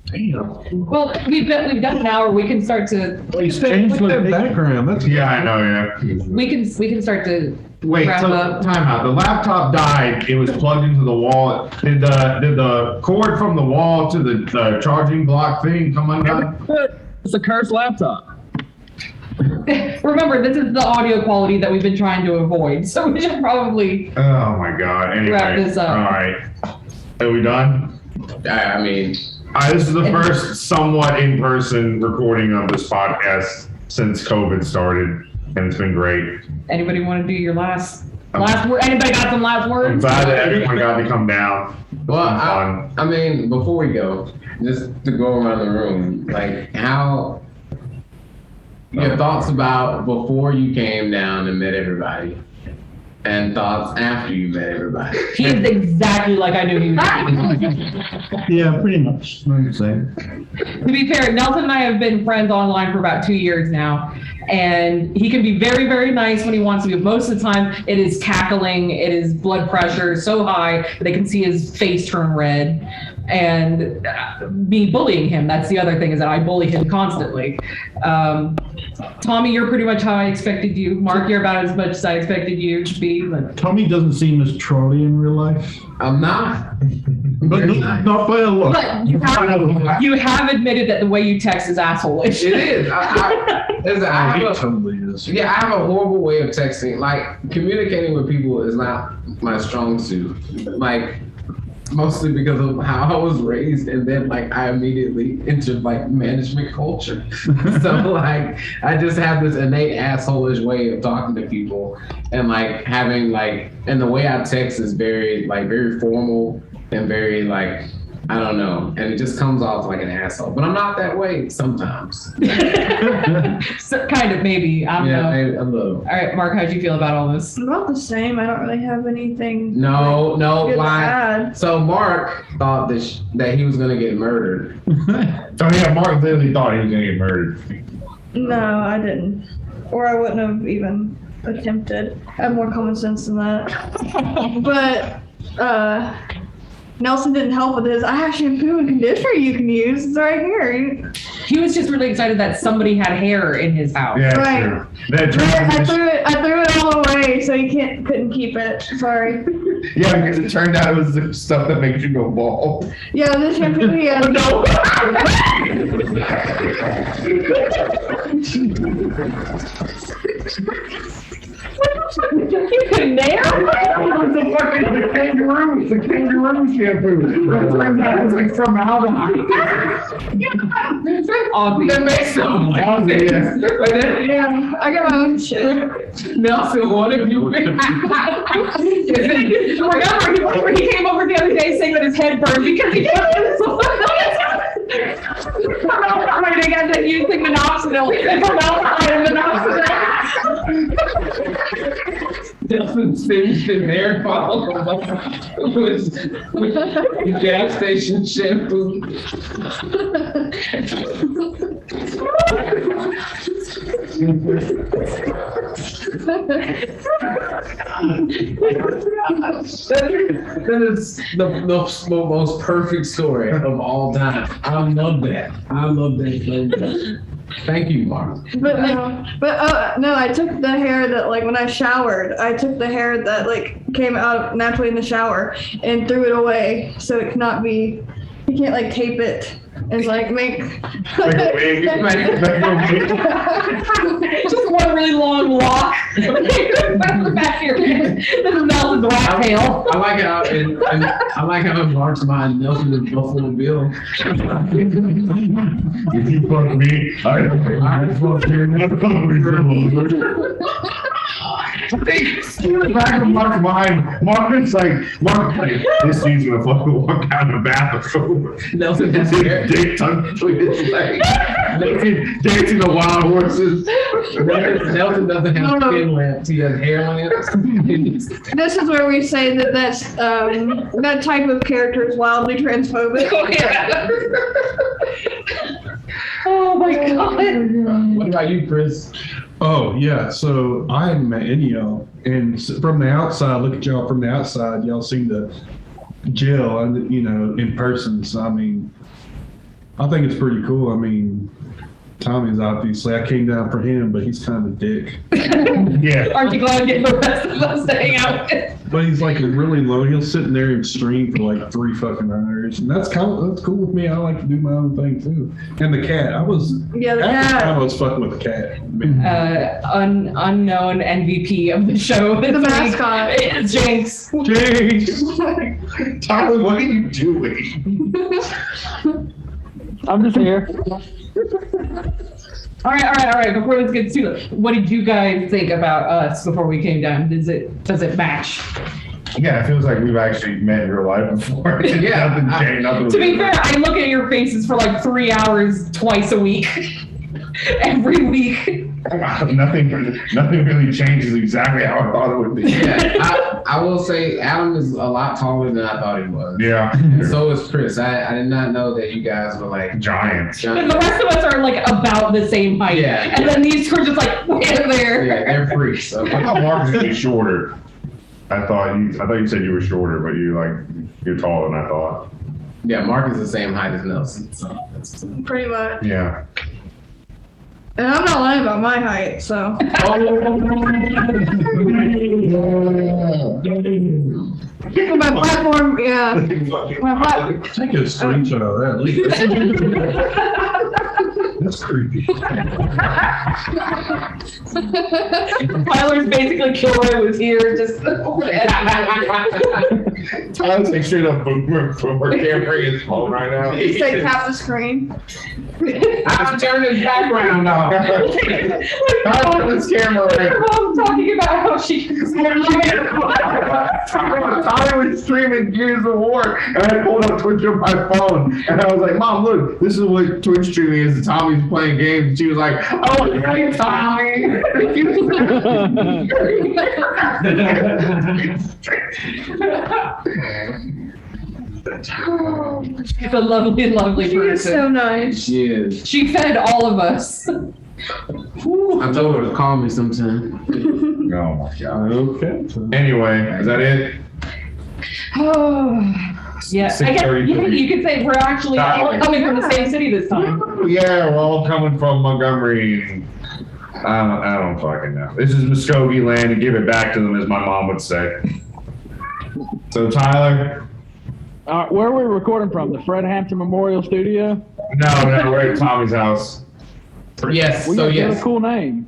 Damn. Well, we've done an hour. We can start to Change the background. That's Yeah, I know, yeah. we can start to Wait, Wrap so up. time out. The laptop died. It was plugged into the wall. Did the cord from the wall to the charging block thing come undone? It's a cursed laptop. Remember, this is the audio quality that we've been trying to avoid, so we should probably Oh my god. Anyway, Wrap this up. All right. Are we done? I mean, This is the first somewhat in-person recording of this podcast since COVID started, and it's been great. Anybody want to do your last word? Anybody got some last I'm words? glad that everyone got to come down. well, It's been fun. I mean, before we go, just to go around the room, like how your thoughts about before you came down and met everybody, and thoughts after you met everybody. He is exactly like I knew he was. Yeah, pretty much. What I'm saying. To be fair, Nelson and I have been friends online for about 2 years now, and he can be very, very nice when he wants to be. Most of the time, it is cackling, it is blood pressure so high that they can see his face turn red, and me bullying him. That's the other thing, is that I bully him constantly. Tommy, you're pretty much how I expected you. Mark, you're about as much as I expected you to be. But Tommy doesn't seem as Charlie in real life, I'm not. but not by a lot. But you have admitted that the way you text is asshole-ish. It is. Listen, I have a, Totally is. yeah, I have a horrible way of texting. Like, communicating with people is not my strong suit. Like, mostly because of how I was raised, and then like I immediately entered like management culture. So like I just have this innate asshole-ish way of talking to people, and like having like, and the way I text is very formal and very like, I don't know, and it just comes off like an asshole. But I'm not that way sometimes. So, kind of, maybe. I don't know. maybe a little. All right, Mark, how'd you feel about all this? About the same. I don't really have anything. No, good to why? add. So Mark thought that he was gonna get murdered. Oh yeah, Mark literally thought he was gonna get murdered. No, I didn't. Or I wouldn't have even attempted. I have more common sense than that. But Nelson didn't help with his. I have shampoo and conditioner you can use. It's right here. He was just really excited that somebody had hair in his house. Yeah, Right. true. That I turned, threw it all away, so you couldn't keep it. Sorry. yeah, because it turned out it was the stuff that makes you go bald. Yeah, this shampoo he has. You couldn't dare? The kangaroo shampoo. It turns out it's like from Aldi. That makes so much Aldi, yeah. But then, Yeah, I got my own shit. Nelson, what have you been? Remember, he came over the other day saying that his head burned because he didn't formaldehyde and using minoxidil and formaldehyde and minoxidil. Nelson singed in hair follicle with gas station shampoo. That is the most perfect story of all time. I love that. I love that so much. Thank you, Mark. But no, I took the hair that like when I showered, I took the hair that like came out naturally in the shower and threw it away so it cannot be. You can't like tape it and like make. Like a wig. Like a wig. Just one really long lock. Back here. This is Nelson's black tail. I like how and I like how in Mark's mind Nelson is Buffalo Bill. If you fuck me, I fuck you. I think in the back of Mark's mind, Mark's like, this dude's gonna fucking walk out of the bathroom. Nelson His has hair. dick tucked between his legs. Dancing the wild horses. Nelson doesn't have skin lamps. He has hair on it. This is where we say that that type of character is wildly transphobic. Oh, yeah. Oh my god. What about you, Chris? Oh yeah, so I hadn't met any of y'all, and from the outside, look at y'all from the outside, y'all seem to gel, in person. So I mean, I think it's pretty cool. I mean, Tommy's obviously, I came down for him, but he's kind of a dick. Yeah. Aren't you glad I'm getting the rest of us to hang out with? But he's like really low. He'll sit in there and stream for like 3 fucking hours, and that's cool with me. I like to do my own thing too. And the cat, Yeah, the half the time I cat. was fucking with the cat. Unknown MVP of the show. The mascot. It's Jinx. James. Tyler, what are you doing? I'm just here. All right. Before this gets too late, what did you guys think about us before we came down? Does it match? Yeah, it feels like we've actually met in real life before. Yeah. Nothing changed, nothing To be was- fair, I look at your faces for like 3 hours twice a week. Every week. Nothing really changes exactly how I thought it would be. Yeah, I will say Adam is a lot taller than I thought he was. Yeah. And so is Chris. I did not know that you guys were like Giants. And the rest of us are like about the same height. Yeah. And then these two are just like way there. Yeah, they're freaks. So. I thought Mark was gonna be shorter. I thought you said you were shorter, but you're taller than I thought. Yeah, Mark is the same height as Nelson. So that's Pretty much. Yeah. And I'm not lying about my height, so. My platform, yeah. My platform. Take a screenshot of that. That's creepy. Tyler's basically Kilroy was here just Tyler's like straight up boomer carrying his phone right now. Just like tap the screen. I'm turning his background off. Tyler, this camera right. I'm talking about how she Tyler was streaming Gears of War, and I pulled up Twitch on my phone, and I was like, "Mom, look, this is what Twitch streaming is." And Tommy's playing games, and she was like, "Oh, hey, Tommy." She's a lovely, lovely She is person. so nice. She is. She fed all of us. I told her to call me sometime. Oh my god. Okay. Anyway, is that it? Oh, yeah. I guess 6:33. you could say we're actually all coming from the same city this time. Yeah, we're all coming from Montgomery. And I don't fucking know. This is Muskogee land, and give it back to them, as my mom would say. So Tyler, Where are we recording from? The Fred Hampton Memorial Studio? no, we're at Tommy's house. Yes. We So got a yes, cool name.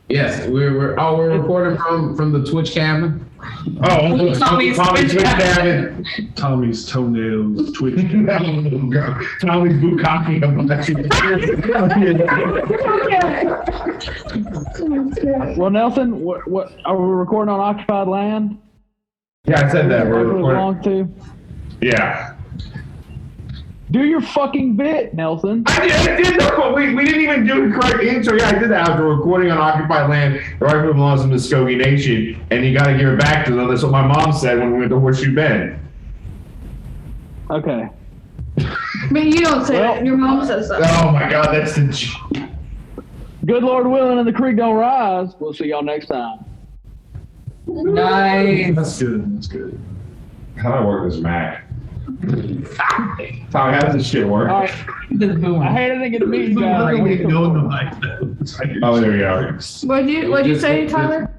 yes, we're recording from the Twitch cabin. Oh, Tommy's Tommy's Twitch Twitch cabin. Tommy's toenails twitch. Tommy's bukkake. Well, Nelson, what are we recording on occupied land? Yeah, I said that. Where We're we recording. belong to? Yeah. Do your fucking bit, Nelson. I did know, but we didn't even do the correct intro. Yeah, I did that. We're recording on occupied land. The right move belongs to the Muskogee Nation, and you got to give it back to them. That's what my mom said when we went to Horseshoe Bend. Okay. But you don't say Well- that. Your mom says that. Oh my God, that's the. Good Lord willing and the creek don't rise. We'll see y'all next time. Nice. That's good. That's good. How do I work this Mac? Tommy, how does this shit work? All right. This is boom. I hate I didn't get to meet you guys. Go in the mic. Oh, there we go. What'd you say, Tyler?